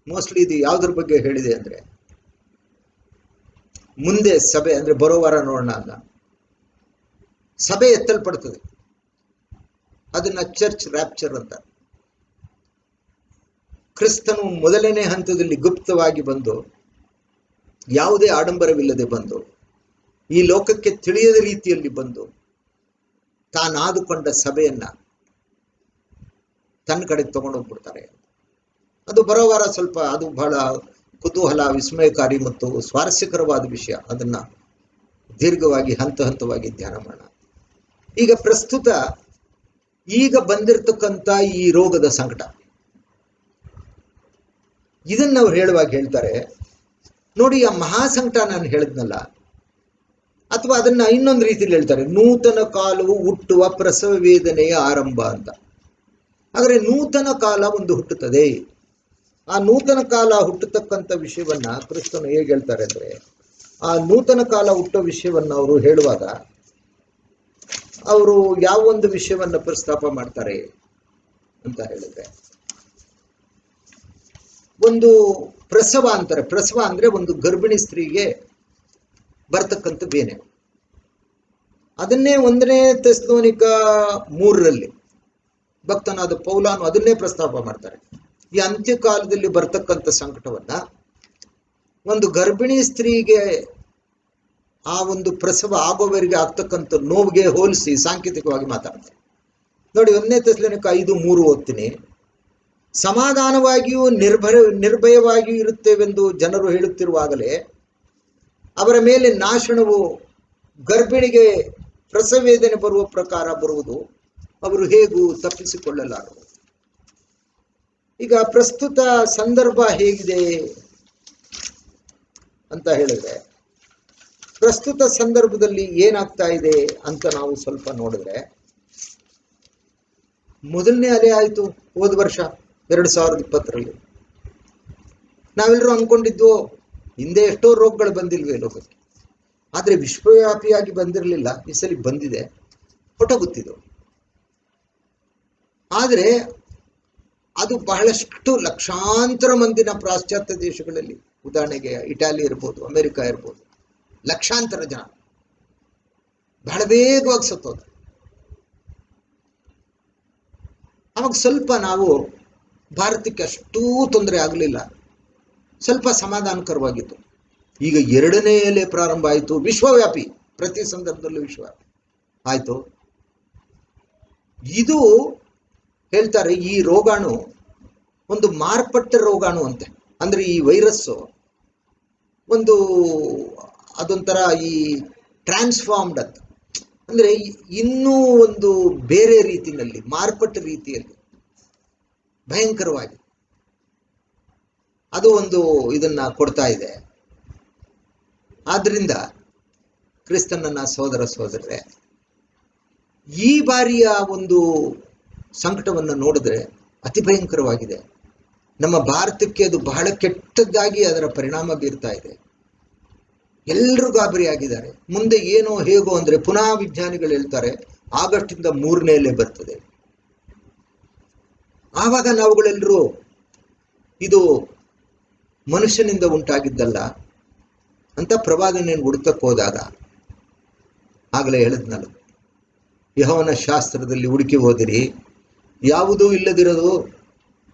ಮೋಸ್ಟ್ಲಿ ಇದು ಯಾವುದ್ರ ಬಗ್ಗೆ ಹೇಳಿದೆ ಅಂದ್ರೆ, ಮುಂದೆ ಸಭೆ ಅಂದ್ರೆ ಬರೋ ವಾರ ನೋಡೋಣ ಅಲ್ಲ, ಸಭೆ ಎತ್ತಲ್ಪಡ್ತದೆ. ಅದನ್ನ ಚರ್ಚ್ ರ್ಯಾಪ್ಚರ್ ಅಂತ. ಕ್ರಿಸ್ತನು ಮೊದಲನೇ ಹಂತದಲ್ಲಿ ಗುಪ್ತವಾಗಿ ಬಂದು, ಯಾವುದೇ ಆಡಂಬರವಿಲ್ಲದೆ ಬಂದು, ಈ ಲೋಕಕ್ಕೆ ತಿಳಿಯದ ರೀತಿಯಲ್ಲಿ ಬಂದು, ತಾನಾದುಕೊಂಡ ಸಭೆಯನ್ನ ತನ್ನ ಕಡೆಗೆ ತಗೊಂಡೋಗ್ಬಿಡ್ತಾರೆ. ಅದು ಬರೋ ವಾರ ಸ್ವಲ್ಪ, ಅದು ಬಹಳ ಕುತೂಹಲ, ವಿಸ್ಮಯಕಾರಿ ಮತ್ತು ಸ್ವಾರಸ್ಯಕರವಾದ ವಿಷಯ. ಅದನ್ನ ದೀರ್ಘವಾಗಿ ಹಂತ ಹಂತವಾಗಿ ಧ್ಯಾನ ಮಾಡೋಣ. ಈಗ ಪ್ರಸ್ತುತ ಈಗ ಬಂದಿರತಕ್ಕಂಥ ಈ ರೋಗದ ಸಂಕಟ, ಇದನ್ನ ಅವ್ರು ಹೇಳುವಾಗ ಹೇಳ್ತಾರೆ ನೋಡಿ, ಆ ಮಹಾಸಂಕಟ ನಾನು ಹೇಳಿದ್ನಲ್ಲ, ಅಥವಾ ಅದನ್ನ ಇನ್ನೊಂದು ರೀತಿಯಲ್ಲಿ ಹೇಳ್ತಾರೆ, ನೂತನ ಕಾಲವು ಹುಟ್ಟುವ ಪ್ರಸವ ವೇದನೆಯ ಆರಂಭ ಅಂತ. ಆದರೆ ನೂತನ ಕಾಲ ಒಂದು ಹುಟ್ಟುತ್ತದೆ. ಆ ನೂತನ ಕಾಲ ಹುಟ್ಟತಕ್ಕಂಥ ವಿಷಯವನ್ನ ಕ್ರಿಸ್ತನು ಹೇಗೆ ಹೇಳ್ತಾರೆ ಅಂದ್ರೆ, ಆ ನೂತನ ಕಾಲ ಹುಟ್ಟೋ ವಿಷಯವನ್ನ ಅವರು ಹೇಳುವಾಗ ಅವರು ಯಾವ ಒಂದು ವಿಷಯವನ್ನ ಪ್ರಸ್ತಾಪ ಮಾಡ್ತಾರೆ ಅಂತ ಹೇಳಿದ್ರೆ, ಒಂದು ಪ್ರಸವ ಅಂತಾರೆ. ಪ್ರಸವ ಅಂದ್ರೆ ಒಂದು ಗರ್ಭಿಣಿ ಸ್ತ್ರೀಗೆ ಬರ್ತಕ್ಕಂಥ ಬೇನೆ. ಅದನ್ನೇ 1ನೇ ಥೆಸಲೋನಿಕ 3 ಭಕ್ತನಾದ ಪೌಲನು ಅದನ್ನೇ ಪ್ರಸ್ತಾಪ ಮಾಡ್ತಾರೆ. ಈ ಅಂತ್ಯಕಾಲದಲ್ಲಿ ಬರ್ತಕ್ಕಂಥ ಸಂಕಟವನ್ನ ಒಂದು ಗರ್ಭಿಣಿ ಸ್ತ್ರೀಗೆ ಆ ಒಂದು ಪ್ರಸವ ಆಗೋವರೆಗೆ ಆಗ್ತಕ್ಕಂಥ ನೋವಿಗೆ ಹೋಲಿಸಿ ಸಾಂಕೇತಿಕವಾಗಿ ಮಾತಾಡ್ತಾರೆ. ನೋಡಿ, 1ನೇ ಥೆಸಲೋನಿಕ 5:3 ಓದ್ತೀನಿ. ಸಮಾಧಾನವಾಗಿಯೂ ನಿರ್ಭಯವಾಗಿಯೂ ಇರುತ್ತೇವೆಂದು ಜನರು ಹೇಳುತ್ತಿರುವಾಗಲೇ ಅವರ ಮೇಲೆ ನಾಶನವು ಗರ್ಭಿಣಿಗೆ ಪ್ರಸವೇದನೆ ಬರುವ ಪ್ರಕಾರ ಬರುವುದು, ಅವರು ಹೇಗೂ ತಪ್ಪಿಸಿಕೊಳ್ಳಲಾರರು. ಈಗ ಪ್ರಸ್ತುತ ಸಂದರ್ಭ ಹೇಗಿದೆ ಅಂತ ಹೇಳಿದ್ರೆ, ಪ್ರಸ್ತುತ ಸಂದರ್ಭದಲ್ಲಿ ಏನಾಗ್ತಾ ಇದೆ ಅಂತ ನಾವು ಸ್ವಲ್ಪ ನೋಡಿದ್ರೆ, ಮೊದಲನೇ ಅಲೆ ಆಯಿತು ಹೋದ ವರ್ಷ 2020. ನಾವೆಲ್ಲರೂ ಅಂದ್ಕೊಂಡಿದ್ವು ಹಿಂದೆ ಎಷ್ಟೋ ರೋಗಗಳು ಬಂದಿಲ್ವೇ ಲೋಕಕ್ಕೆ, ಆದರೆ ವಿಶ್ವವ್ಯಾಪಿಯಾಗಿ ಬಂದಿರಲಿಲ್ಲ, ಈ ಸಲ ಬಂದಿದೆ, ಹೊಟ್ಟೋಗುತ್ತಿದ್ದು. ಆದರೆ ಅದು ಬಹಳಷ್ಟು ಲಕ್ಷಾಂತರ ಮಂದಿನ ಪಾಶ್ಚಾತ್ಯ ದೇಶಗಳಲ್ಲಿ, ಉದಾಹರಣೆಗೆ ಇಟಾಲಿ ಇರ್ಬೋದು, ಅಮೆರಿಕ ಇರ್ಬೋದು, ಲಕ್ಷಾಂತರ ಜನ ಬಹಳ ವೇಗವಾಗಿ ಸತ್ತೋದು. ಅವಾಗ ಸ್ವಲ್ಪ ನಾವು ಭಾರತಕ್ಕೆ ಅಷ್ಟೂ ತೊಂದರೆ ಆಗಲಿಲ್ಲ, ಸ್ವಲ್ಪ ಸಮಾಧಾನಕರವಾಗಿತ್ತು. ಈಗ 2ನೇ ಅಲೆ ಪ್ರಾರಂಭ ಆಯಿತು, ವಿಶ್ವವ್ಯಾಪಿ, ಪ್ರತಿ ಸಂದರ್ಭದಲ್ಲೂ ವಿಶ್ವವ್ಯಾಪಿ ಆಯಿತು. ಇದು ಹೇಳ್ತಾರೆ, ಈ ರೋಗಾಣು ಒಂದು ಮಾರ್ಪಟ್ಟ ರೋಗಾಣು ಅಂತೆ. ಅಂದ್ರೆ ಈ ವೈರಸ್ಸು ಒಂದು ಅದೊಂಥರ ಈ ಟ್ರಾನ್ಸ್ಫಾರ್ಮ್ಡ್ ಅಂತ, ಅಂದ್ರೆ ಇನ್ನೂ ಒಂದು ಬೇರೆ ರೀತಿಯಲ್ಲಿ, ಮಾರ್ಪಟ್ಟ ರೀತಿಯಲ್ಲಿ ಭಯಂಕರವಾಗಿ. ಅದು ಒಂದು ಇದನ್ನ ಕೊಡ್ತಾ ಇದೆ. ಆದ್ರಿಂದ ಕ್ರಿಸ್ತನನ್ನ ಸಹೋದರ ಸಹೋದರರೇ, ಈ ಬಾರಿಯ ಒಂದು ಸಂಕಟವನ್ನು ನೋಡಿದ್ರೆ ಅತಿ ಭಯಂಕರವಾಗಿದೆ. ನಮ್ಮ ಭಾರತಕ್ಕೆ ಅದು ಬಹಳ ಕೆಟ್ಟದ್ದಾಗಿ ಅದರ ಪರಿಣಾಮ ಬೀರ್ತಾ ಇದೆ. ಎಲ್ಲರೂ ಗಾಬರಿಯಾಗಿದ್ದಾರೆ. ಮುಂದೆ ಏನೋ ಹೇಗೋ ಅಂದ್ರೆ ಪುನಃ ವಿಜ್ಞಾನಿಗಳು ಹೇಳ್ತಾರೆ ಆಗಸ್ಟ್ ಇಂದ 3ನೇ ಅಲೆ ಬರ್ತದೆ. ಆವಾಗ ನಾವುಗಳೆಲ್ಲರೂ ಇದು ಮನುಷ್ಯನಿಂದ ಉಂಟಾಗಿದ್ದಲ್ಲ ಅಂತ ಪ್ರವಾದನೆಯನ್ನು ಹುಡುಕಕ್ಕೆ ಹೋದಾಗ ಆಗಲೇ ಹೇಳಿದ್ನಲ್ಲ, ಯೆಹೋವನ ಶಾಸ್ತ್ರದಲ್ಲಿ ಹುಡುಕಿ ಹೋದಿರಿ, ಯಾವುದೂ ಇಲ್ಲದಿರೋದು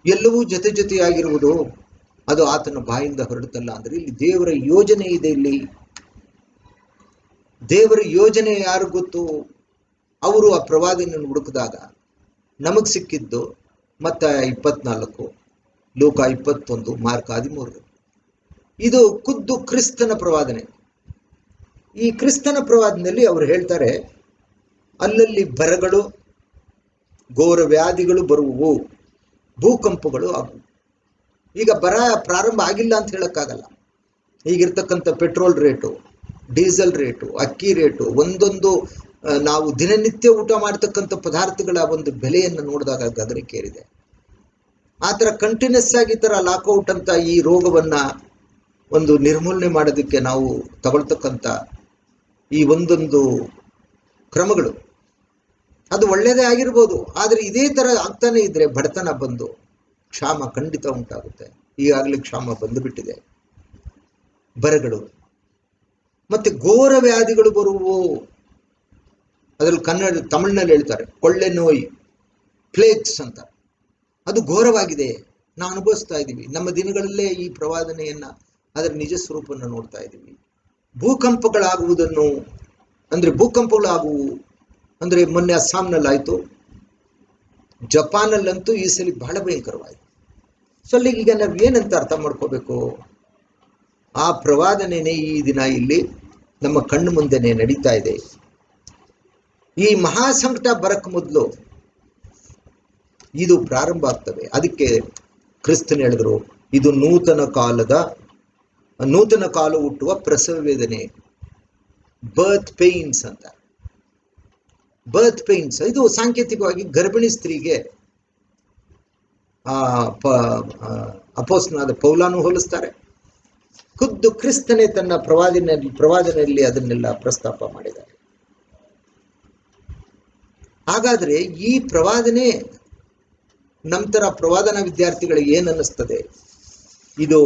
ಎಲ್ಲವೂ ಜೊತೆ ಜೊತೆಯಾಗಿರುವುದು ಅದು ಆತನ ಬಾಯಿಂದ ಹೊರಡುತ್ತಲ್ಲ. ಅಂದ್ರೆ ಇಲ್ಲಿ ದೇವರ ಯೋಜನೆ ಇದೆ. ಇಲ್ಲಿ ದೇವರ ಯೋಜನೆ ಯಾರು ಗೊತ್ತು? ಅವರು ಆ ಪ್ರವಾದನೆಯನ್ನು ಹುಡುಕಿದಾಗ ನಮಗ್ ಸಿಕ್ಕಿದ್ದು ಮತ್ತಾಯ 24, ಲೂಕ 21, ಮಾರ್ಕ 13. ಇದು ಖುದ್ದು ಕ್ರಿಸ್ತನ ಪ್ರವಾದನೆ. ಈ ಕ್ರಿಸ್ತನ ಪ್ರವಾದನೆಯಲ್ಲಿ ಅವರು ಹೇಳ್ತಾರೆ, ಅಲ್ಲಲ್ಲಿ ಬರಗಳು, ಘೋರ ವ್ಯಾಧಿಗಳು ಬರುವುವು, ಭೂಕಂಪಗಳು ಆಗುವು. ಈಗ ಬರ ಪ್ರಾರಂಭ ಆಗಿಲ್ಲ ಅಂತ ಹೇಳಕ್ಕಾಗಲ್ಲ. ಈಗಿರ್ತಕ್ಕಂಥ ಪೆಟ್ರೋಲ್ ರೇಟು, ಡೀಸೆಲ್ ರೇಟು, ಅಕ್ಕಿ ರೇಟು, ಒಂದೊಂದು ನಾವು ದಿನನಿತ್ಯ ಊಟ ಮಾಡ್ತಕ್ಕಂಥ ಪದಾರ್ಥಗಳ ಒಂದು ಬೆಲೆಯನ್ನು ನೋಡಿದಾಗ ಗಗನಕ್ಕೇರಿದೆ. ಆ ಥರ ಕಂಟಿನ್ಯೂಸ್ ಆಗಿ ಈ ಥರ ಲಾಕೌಟ್ ಅಂತ ಈ ರೋಗವನ್ನ ಒಂದು ನಿರ್ಮೂಲನೆ ಮಾಡೋದಕ್ಕೆ ನಾವು ತಗೊಳ್ತಕ್ಕಂಥ ಈ ಒಂದೊಂದು ಕ್ರಮಗಳು ಅದು ಒಳ್ಳೆಯದೇ ಆಗಿರ್ಬೋದು. ಆದರೆ ಇದೇ ಥರ ಆಗ್ತಾನೆ ಇದ್ರೆ ಬಡತನ ಬಂದು ಕ್ಷಾಮ ಖಂಡಿತ ಉಂಟಾಗುತ್ತೆ. ಈಗಾಗಲೇ ಕ್ಷಾಮ ಬಂದುಬಿಟ್ಟಿದೆ. ಬರಗಳು ಮತ್ತೆ ಘೋರ ವ್ಯಾಧಿಗಳು ಬರುವು. ಅದರಲ್ಲಿ ತಮಿಳಿನಲ್ಲಿ ಹೇಳ್ತಾರೆ ಕೊಳ್ಳೆ ನೋಯಿ, ಪ್ಲೇಗ್ಸ್ ಅಂತ. ಅದು ಘೋರವಾಗಿದೆ, ನಾವು ಅನುಭವಿಸ್ತಾ ಇದ್ದೀವಿ. ನಮ್ಮ ದಿನಗಳಲ್ಲೇ ಈ ಪ್ರವಾದನೆಯನ್ನ ಅದರ ನಿಜ ಸ್ವರೂಪವನ್ನು ನೋಡ್ತಾ ಇದ್ದೀವಿ. ಭೂಕಂಪಗಳಾಗುವುದನ್ನು ಅಂದ್ರೆ ಭೂಕಂಪಗಳಾಗುವು ಅಂದ್ರೆ ಮೊನ್ನೆ ಅಸ್ಸಾಂನಲ್ಲಾಯ್ತು, ಜಪಾನಲ್ಲಂತೂ ಈ ಸಲ ಬಹಳ ಭಯಂಕರವಾಯಿತು. ಸೊ ಈಗ ನಾವು ಏನಂತ ಅರ್ಥ ಮಾಡ್ಕೋಬೇಕು? ಆ ಪ್ರವಾದನೆನೇ ಈ ದಿನ ಇಲ್ಲಿ ನಮ್ಮ ಕಣ್ಣು ಮುಂದೆನೆ ನಡೀತಾ ಇದೆ. ಈ ಮಹಾ ಸಂಕಟ ಬರಕ್ ಮೊದಲು ಇದು ಪ್ರಾರಂಭ ಆಗ್ತದೆ. ಅದಕ್ಕೆ ಕ್ರಿಸ್ತನ್ ಹೇಳಿದ್ರು, ಇದು ನೂತನ ಕಾಲ ಹುಟ್ಟುವ ಪ್ರಸವ ವೇದನೆ, ಬರ್ತ್ ಪೇನ್ಸ್ ಅಂತ. ಬರ್ತ್ ಪೇನ್ಸ್ ಇದು ಸಾಂಕೇತಿಕವಾಗಿ ಗರ್ಭಿಣಿ ಸ್ತ್ರೀಗೆ ಅಪೊಸ್ತಲನಾದ ಪೌಲನು ಹೋಲಿಸ್ತಾರೆ. ಖುದ್ದು ಕ್ರಿಸ್ತನೇ ತನ್ನ ಪ್ರವಾದನೆಯಲ್ಲಿ ಅದನ್ನೆಲ್ಲ ಪ್ರಸ್ತಾಪ ಮಾಡಿದ್ದಾರೆ. ಹಾಗಾದ್ರೆ ಈ ಪ್ರವಾದನೆ ನಂತರ ಪ್ರವಾದನಾ ವಿದ್ಯಾರ್ಥಿಗಳಿಗೆ ಏನ್ ಅನ್ನಿಸ್ತದೆ? ಇದು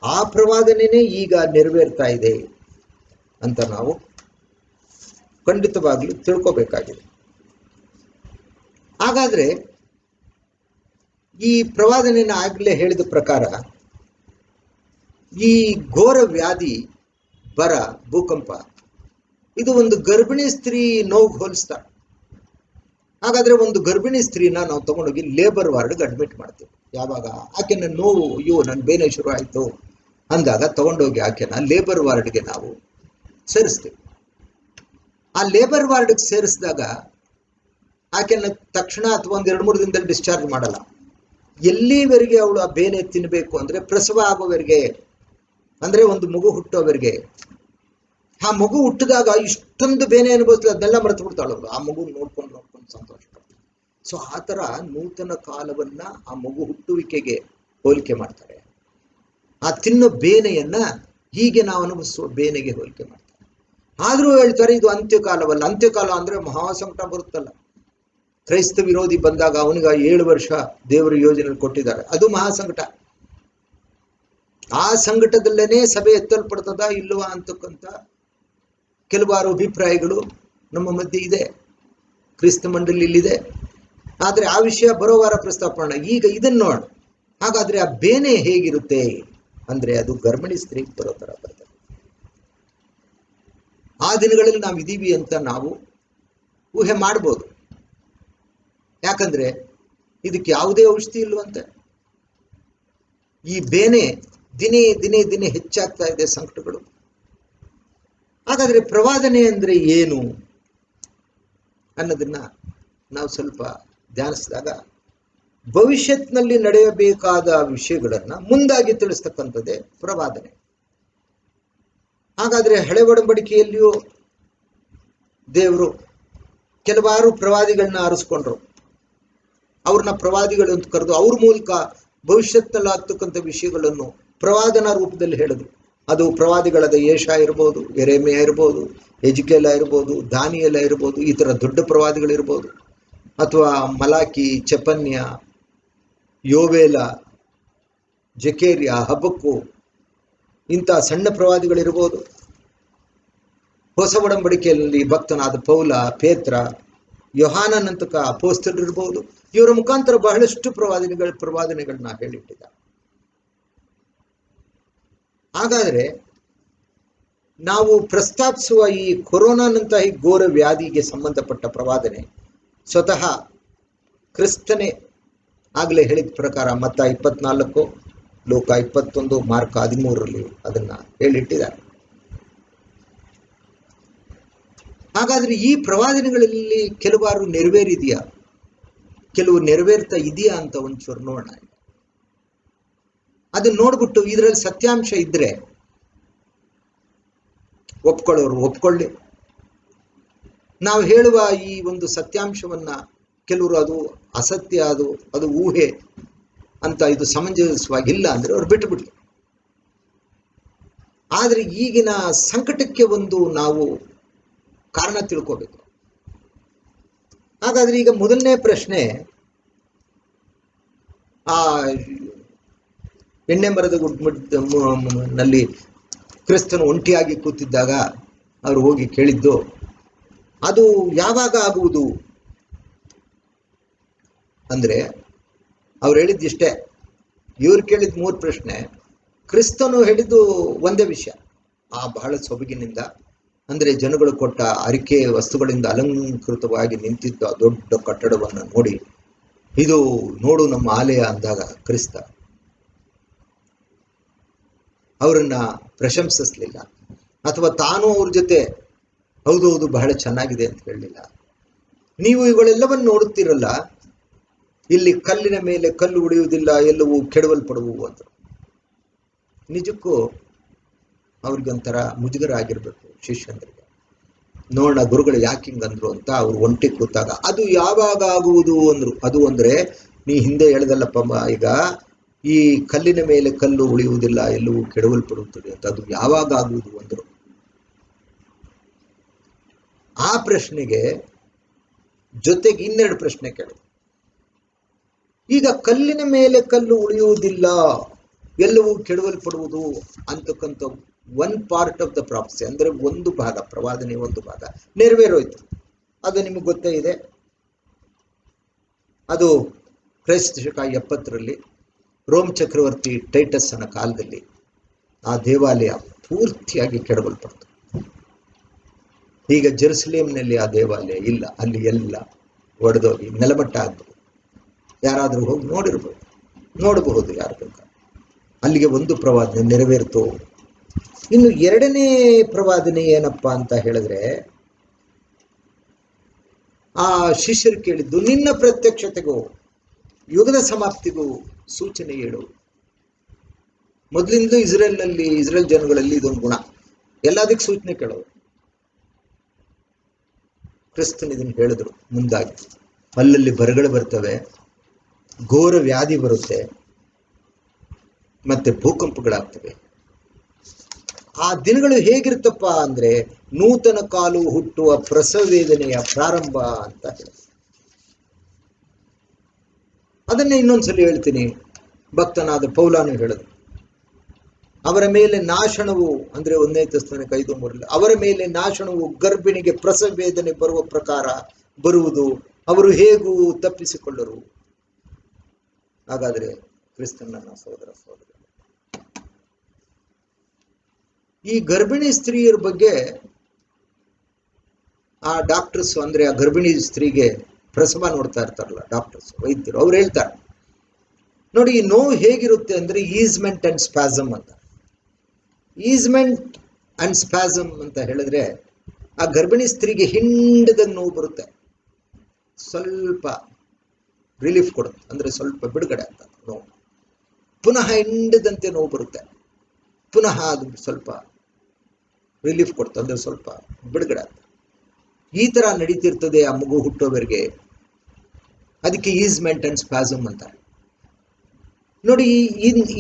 ಆ ಪ್ರವಾದನೆನೇ ಈಗ ನೆರವೇರ್ತಾ ಇದೆ ಅಂತ ನಾವು ಖಂಡಿತವಾಗ್ಲೂ ತಿಳ್ಕೋಬೇಕಾಗಿದೆ. ಹಾಗಾದ್ರೆ ಈ ಪ್ರವಾದನೆನ ಆಗ್ಲೇ ಹೇಳಿದ ಪ್ರಕಾರ ಈ ಘೋರ ವ್ಯಾಧಿ, ಬರ, ಭೂಕಂಪ ಇದು ಒಂದು ಗರ್ಭಿಣಿ ಸ್ತ್ರೀ ನೋವು ಹೋಲಿಸ್ತಾರೆ. ಹಾಗಾದ್ರೆ ಒಂದು ಗರ್ಭಿಣಿ ಸ್ತ್ರೀನ ನಾವು ತಗೊಂಡೋಗಿ ಲೇಬರ್ ವಾರ್ಡ್ಗೆ ಅಡ್ಮಿಟ್ ಮಾಡ್ತೀವಿ. ಯಾವಾಗ ಆಕೆನ ನೋವು, ನನ್ನ ಬೇನೆ ಶುರು ಆಯ್ತು ಅಂದಾಗ ತಗೊಂಡೋಗಿ ಆಕೆನ ಲೇಬರ್ ವಾರ್ಡ್ಗೆ ನಾವು ಸೇರಿಸ್ತೀವಿ. ಆ ಲೇಬರ್ ವಾರ್ಡ್ಗೆ ಸೇರಿಸಿದಾಗ ಆಕೆನ ತಕ್ಷಣ ಅಥವಾ ಒಂದು 2-3 ದಿನದಲ್ಲಿ ಡಿಸ್ಚಾರ್ಜ್ ಮಾಡಲ್ಲ. ಎಲ್ಲಿವರೆಗೆ ಅವಳು ಆ ಬೇನೆ ತಿನ್ನಬೇಕು ಅಂದ್ರೆ ಪ್ರಸವ ಆಗೋವರೆಗೆ, ಅಂದ್ರೆ ಒಂದು ಮಗು ಹುಟ್ಟೋವರೆಗೆ. ಆ ಮಗು ಹುಟ್ಟಿದಾಗ ಇಷ್ಟೊಂದು ಬೇನೆ ಅನುಭವಿಸ್ಲಿ ಅದನ್ನೆಲ್ಲ ಮರೆತು ಬಿಡ್ತಾಳು. ಆ ಮಗು ನೋಡ್ಕೊಂಡು ಸಂತೋಷ ಪಡ್ತಾಳೆ. ಸೊ ಆ ಥರ ನೂತನ ಕಾಲವನ್ನ ಆ ಮಗು ಹುಟ್ಟುವಿಕೆಗೆ ಹೋಲಿಕೆ ಮಾಡ್ತಾರೆ. ಆ ತಿನ್ನೋ ಬೇನೆಯನ್ನ ಹೀಗೆ ನಾವು ಅನುಭವಿಸುವ ಬೇನೆಗೆ ಹೋಲಿಕೆ ಮಾಡ್ತಾರೆ. ಆದ್ರೂ ಹೇಳ್ತಾರೆ ಇದು ಅಂತ್ಯಕಾಲವಲ್ಲ. ಅಂತ್ಯಕಾಲ ಅಂದ್ರೆ ಮಹಾಸಂಕಟ ಬರುತ್ತಲ್ಲ. ಕ್ರೈಸ್ತ ವಿರೋಧಿ ಬಂದಾಗ ಅವನಿಗೆ 7 ವರ್ಷ ದೇವರ ಯೋಜನೆ ಕೊಟ್ಟಿದ್ದಾರೆ, ಅದು ಮಹಾಸಂಕಟ. ಆ ಸಂಕಟದಲ್ಲೇನೆ ಸಭೆ ಎತ್ತಲ್ಪಡ್ತದ ಇಲ್ಲವಾ ಅಂತಕ್ಕಂಥ ಕೆಲವಾರು ಅಭಿಪ್ರಾಯಗಳು ನಮ್ಮ ಮಧ್ಯೆ ಇದೆ, ಕ್ರಿಸ್ತ ಮಂಡಳಿಯಲ್ಲಿದೆ. ಆದ್ರೆ ಆ ವಿಷಯ ಬರೋ ವಾರ ಪ್ರಸ್ತಾಪ ಮಾಡೋಣ. ಈಗ ಇದನ್ನ ನೋಡ. ಹಾಗಾದ್ರೆ ಆ ಬೇನೆ ಹೇಗಿರುತ್ತೆ ಅಂದ್ರೆ ಅದು ಗರ್ಭಿಣಿ ಸ್ತ್ರೀಗೆ ಬರೋ ತರ ಬರ್ತದೆ. ಆ ದಿನಗಳಲ್ಲಿ ನಾವು ಇದೀವಿ ಅಂತ ನಾವು ಊಹೆ ಮಾಡ್ಬೋದು. ಯಾಕಂದ್ರೆ ಇದಕ್ಕೆ ಯಾವುದೇ ಔಷಧಿ ಇಲ್ವಂತೆ. ಈ ಬೇನೆ ದಿನೇ ದಿನೇ ದಿನೇ ಹೆಚ್ಚಾಗ್ತಾ ಇದೆ ಸಂಕಟಗಳು. ಹಾಗಾದ್ರೆ ಪ್ರವಾದನೆ ಅಂದ್ರೆ ಏನು ಅನ್ನೋದನ್ನ ನಾವು ಸ್ವಲ್ಪ ಧ್ಯಾನಿಸಿದಾಗ ಭವಿಷ್ಯತ್ನಲ್ಲಿ ನಡೆಯಬೇಕಾದ ವಿಷಯಗಳನ್ನ ಮುಂದಾಗಿ ತಿಳಿಸ್ತಕ್ಕಂಥದ್ದೇ ಪ್ರವಾದನೆ. ಹಾಗಾದ್ರೆ ಹಳೆ ಒಡಂಬಡಿಕೆಯಲ್ಲಿಯೂ ದೇವರು ಕೆಲವಾರು ಪ್ರವಾದಿಗಳನ್ನ ಆರಿಸ್ಕೊಂಡ್ರು, ಅವ್ರನ್ನ ಪ್ರವಾದಿಗಳು ಅಂತ ಕರೆದು ಅವ್ರ ಮೂಲಕ ಭವಿಷ್ಯತ್ನಲ್ಲಿ ಆಗ್ತಕ್ಕಂಥ ವಿಷಯಗಳನ್ನು ಪ್ರವಾದನಾ ರೂಪದಲ್ಲಿ ಹೇಳಿದ್ರು. ಅದು ಪ್ರವಾದಿಗಳಾದ ಯೇಷಾ ಇರ್ಬೋದು, ಯೆರೆಮೀಯ ಇರ್ಬೋದು, ಎಜ್ಕೇಲ ಇರ್ಬೋದು, ದಾನಿಯೇಲ ಇರ್ಬೋದು, ಈ ಥರ ದೊಡ್ಡ ಪ್ರವಾದಿಗಳಿರ್ಬೋದು, ಅಥವಾ ಮಲಾಕಿ, ಚೆಪನ್ಯ, ಯೋವೇಲ, ಜಕೇರಿಯ, ಹಬಕ್ಕು, ಇಂಥ ಸಣ್ಣ ಪ್ರವಾದಿಗಳಿರ್ಬೋದು. ಹೊಸ ಒಡಂಬಡಿಕೆಯಲ್ಲಿ ಭಕ್ತನಾದ ಪೌಲ, ಪೇತ್ರ, ಯೋಹಾನನಂತಕ ಅಪೊಸ್ತಲರಿರ್ಬೋದು. ಇವರ ಮುಖಾಂತರ ಬಹಳಷ್ಟು ಪ್ರವಾದನೆಗಳನ್ನ ಹೇಳಿಟ್ಟಿದ್ದ. ಹಾಗಾದರೆ ನಾವು ಪ್ರಸ್ತಾಪಿಸುವ ಈ ಕೊರೋನಾನಂತಹ ಈ ಘೋರ ವ್ಯಾಧಿಗೆ ಸಂಬಂಧಪಟ್ಟ ಪ್ರವಾದನೆ ಸ್ವತಃ ಕ್ರಿಸ್ತನೇ ಆಗಲೇ ಹೇಳಿದ ಪ್ರಕಾರ ಮತ್ತ 24, ಲೋಕ 21, ಮಾರ್ಕ 13ರಲ್ಲಿ ಅದನ್ನ ಹೇಳಿಟ್ಟಿದ್ದಾರೆ. ಹಾಗಾದ್ರೆ ಈ ಪ್ರವಾದನೆಗಳಲ್ಲಿ ಕೆಲವಾರು ನೆರವೇರಿದೆಯಾ, ಕೆಲವು ನೆರವೇರ್ತಾ ಇದೆಯಾ ಅಂತ ಒಂಚೂರು ನೋಡೋಣ. ಅದನ್ನ ನೋಡ್ಬಿಟ್ಟು ಇದರಲ್ಲಿ ಸತ್ಯಾಂಶ ಇದ್ರೆ ಒಪ್ಕೊಳ್ಳೋರು ಒಪ್ಕೊಳ್ಳಿ. ನಾವು ಹೇಳುವ ಈ ಒಂದು ಸತ್ಯಾಂಶವನ್ನ ಕೆಲವರು ಅದು ಅಸತ್ಯ, ಅದು ಊಹೆ ಅಂತ ಇದು ಸಮಂಜಸವಾಗಿಲ್ಲ ಅಂದ್ರೆ ಅವ್ರು ಬಿಟ್ಟುಬಿಡ್ಲಿ. ಆದ್ರೆ ಈಗಿನ ಸಂಕಟಕ್ಕೆ ಒಂದು ನಾವು ಕಾರಣ ತಿಳ್ಕೋಬೇಕು. ಹಾಗಾದ್ರೆ ಈಗ ಮೊದಲನೇ ಪ್ರಶ್ನೆ, ಆ ಎಣ್ಣೆ ಮರದ ನಲ್ಲಿ ಕ್ರಿಸ್ತನು ಒಂಟಿಯಾಗಿ ಕೂತಿದ್ದಾಗ ಅವರು ಹೋಗಿ ಕೇಳಿದ್ದು, ಅದು ಯಾವಾಗ ಆಗುವುದು ಅಂದ್ರೆ ಅವ್ರು ಹೇಳಿದ್ದಿಷ್ಟೇ. ಇವ್ರು ಕೇಳಿದ 3 ಪ್ರಶ್ನೆ, ಕ್ರಿಸ್ತನು ಹೇಳಿದ್ದು ಒಂದೇ ವಿಷಯ. ಬಹಳ ಸೊಬಗಿನಿಂದ, ಅಂದ್ರೆ ಜನಗಳು ಕೊಟ್ಟ ಅರಿಕೆ ವಸ್ತುಗಳಿಂದ ಅಲಂಕೃತವಾಗಿ ನಿಂತಿದ್ದ ಆ ದೊಡ್ಡ ಕಟ್ಟಡವನ್ನು ನೋಡಿ, ಇದು ನೋಡು ನಮ್ಮ ಆಲಯ ಅಂದಾಗ ಕ್ರಿಸ್ತ ಅವರನ್ನ ಪ್ರಶಂಸಿಸ್ಲಿಲ್ಲ, ಅಥವಾ ತಾನು ಅವ್ರ ಜೊತೆ ಹೌದು ಬಹಳ ಚೆನ್ನಾಗಿದೆ ಅಂತ ಹೇಳಲಿಲ್ಲ. ನೀವು ಇವುಗಳೆಲ್ಲವನ್ನು ನೋಡುತ್ತೀರಲ್ಲ, ಇಲ್ಲಿ ಕಲ್ಲಿನ ಮೇಲೆ ಕಲ್ಲು ಉಳಿಯುವುದಿಲ್ಲ, ಎಲ್ಲವೂ ಕೆಡವಲ್ಪಡುವು ಅಂತ. ನಿಜಕ್ಕೂ ಅವ್ರಿಗೊಂಥರ ಮುಜುಗರ ಆಗಿರ್ಬೇಕು ಶಿಷ್ಯಂದ್ರಿಗೆ. ನೋಡೋಣ ಗುರುಗಳು ಯಾಕೆ ಹಿಂಗಂದ್ರು ಅಂತ ಅವ್ರು ಒಂಟಿ ಕೂತಾಗ, ಅದು ಯಾವಾಗ ಆಗುವುದು ಅಂದ್ರು. ಅದು ಅಂದ್ರೆ ನೀ ಹಿಂದೆ ಹೇಳ್ದಲ್ಲಪ್ಪ, ಈಗ ಈ ಕಲ್ಲಿನ ಮೇಲೆ ಕಲ್ಲು ಉಳಿಯುವುದಿಲ್ಲ, ಎಲ್ಲವೂ ಕೆಡವಲ್ಪಡುತ್ತದೆ ಅಂತ, ಅದು ಯಾವಾಗ ಆಗುವುದು ಅಂದ್ರು. ಆ ಪ್ರಶ್ನೆಗೆ ಜೊತೆಗೆ 2 ಪ್ರಶ್ನೆ ಕೇಳಿದ್ರು. ಈಗ ಕಲ್ಲಿನ ಮೇಲೆ ಕಲ್ಲು ಉಳಿಯುವುದಿಲ್ಲ, ಎಲ್ಲವೂ ಕೆಡವಲ್ಪಡುವುದು ಅಂತಕ್ಕಂಥ 1 ಪಾರ್ಟ್ ಆಫ್ ದ ಪ್ರಾಫೆಸಿ, ಅಂದ್ರೆ ಒಂದು ಭಾಗ, ಪ್ರವಾದನೆ ಒಂದು ಭಾಗ ನೆರವೇರೋಯ್ತು. ಅದು ನಿಮಗೆ ಗೊತ್ತೇ ಇದೆ. ಅದು ಕ್ರೈಸ್ತ ಶಕ 70ರಲ್ಲಿ ರೋಮ್ ಚಕ್ರವರ್ತಿ ಟೈಟಸ್ನ ಕಾಲದಲ್ಲಿ ಆ ದೇವಾಲಯ ಪೂರ್ತಿಯಾಗಿ ಕೆಡವಲ್ಪಡ್ತು. ಈಗ ಜೆರುಸಲೇಮ್ನಲ್ಲಿ ಆ ದೇವಾಲಯ ಇಲ್ಲ, ಅಲ್ಲಿ ಎಲ್ಲ ಒಡೆದೋಗಿ ನೆಲಮಟ್ಟ ಆಗ್ಬೋದು. ಯಾರಾದರೂ ಹೋಗಿ ನೋಡಬಹುದು ಯಾರು ಬೇಕಾದ್ರೆ. ಅಲ್ಲಿಗೆ ಒಂದು ಪ್ರವಾದನೆ ನೆರವೇರ್ತು. ಇನ್ನು 2ನೇ ಪ್ರವಾದನೆ ಏನಪ್ಪಾ ಅಂತ ಹೇಳಿದ್ರೆ, ಆ ಶಿಷ್ಯರು ಕೇಳಿದ್ದು, ನಿನ್ನ ಪ್ರತ್ಯಕ್ಷತೆಗೂ ಯುಗದ ಸಮಾಪ್ತಿಗೂ ಸೂಚನೆ ಹೇಳು. ಮೊದಲಿಂದ ಇಸ್ರೇಲ್ ಜನಗಳಲ್ಲಿ ಇದೊಂದು ಗುಣ, ಎಲ್ಲದಕ್ಕೆ ಸೂಚನೆ ಕೇಳೋದು. ಕ್ರಿಸ್ತನ್ ಇದನ್ನು ಹೇಳಿದ್ರು ಮುಂದಾಗಿ. ಅಲ್ಲಲ್ಲಿ ಬರಗಳು ಬರ್ತವೆ, ಘೋರ ವ್ಯಾಧಿ ಬರುತ್ತೆ, ಮತ್ತೆ ಭೂಕಂಪಗಳಾಗ್ತವೆ. ಆ ದಿನಗಳು ಹೇಗಿರ್ತಪ್ಪ ಅಂದ್ರೆ ನೂತನ ಕಾಲು ಹುಟ್ಟುವ ಪ್ರಸವ ವೇದನೆಯ ಪ್ರಾರಂಭ ಅಂತ ಹೇಳಿ. ಅದನ್ನೇ ಇನ್ನೊಂದ್ಸಲಿ ಹೇಳ್ತೀನಿ. ಭಕ್ತನಾದ ಪೌಲನು ಹೇಳಿದ್ರು, ಅವರ ಮೇಲೆ ನಾಶನವು, ಅಂದ್ರೆ 1ನೇ ತೆಸಲೋನಿಕ 5:3, ಅವರ ಮೇಲೆ ನಾಶನವು ಗರ್ಭಿಣಿಗೆ ಪ್ರಸವ ವೇದನೆ ಬರುವ ಪ್ರಕಾರ ಬರುವುದು, ಅವರು ಹೇಗೂ ತಪ್ಪಿಸಿಕೊಳ್ಳರು. ಹಾಗಾದ್ರೆ ಕ್ರಿಸ್ತನ ಸಹೋದರ, ಈ ಗರ್ಭಿಣಿ ಸ್ತ್ರೀಯರ ಬಗ್ಗೆ ಆ ಡಾಕ್ಟರ್ಸ್, ಅಂದ್ರೆ ಆ ಗರ್ಭಿಣಿ ಸ್ತ್ರೀಗೆ ಪ್ರಸವ ನೋಡ್ತಾ ಇರ್ತಾರಲ್ಲ ಡಾಕ್ಟರ್ಸ್, ವೈದ್ಯರು, ಅವ್ರು ಹೇಳ್ತಾರೆ ನೋಡಿ, ಈ ನೋವು ಹೇಗಿರುತ್ತೆ ಅಂದ್ರೆ ಈಸ್ಮೆಂಟ್ ಅಂಡ್ ಸ್ಪಾಸಮ್ ಅಂತ. ಈಸ್ಮೆಂಟ್ ಅಂಡ್ ಸ್ಪಾಸಮ್ ಅಂತ ಹೇಳಿದ್ರೆ ಆ ಗರ್ಭಿಣಿ ಸ್ತ್ರೀಗೆ ಹಿಂಡದ ನೋವು ಬರುತ್ತೆ. ಸ್ವಲ್ಪ ರಿಲೀಫ್ ಕೊಡುತ್ತೆ, ಅಂದರೆ ಸ್ವಲ್ಪ ಬಿಡುಗಡೆ ಆಗ್ತದೆ ನೋವು. ಪುನಃ ಹಿಂಡದಂತೆ ನೋವು ಬರುತ್ತೆ, ಪುನಃ ಅದು ಸ್ವಲ್ಪ ರಿಲೀಫ್ ಕೊಡುತ್ತೆ, ಅಂದರೆ ಸ್ವಲ್ಪ ಬಿಡುಗಡೆ ಆಗ್ತದೆ. ಈ ಥರ ನಡೀತಿರ್ತದೆ ಆ ಮಗು ಹುಟ್ಟೋವರೆಗೆ. ಅದಕ್ಕೆ ಈಸ್ಮೆಂಟ್ ಅಂಡ್ ಸ್ಪಾಸಮ್ ಅಂತಾರೆ. ನೋಡಿ,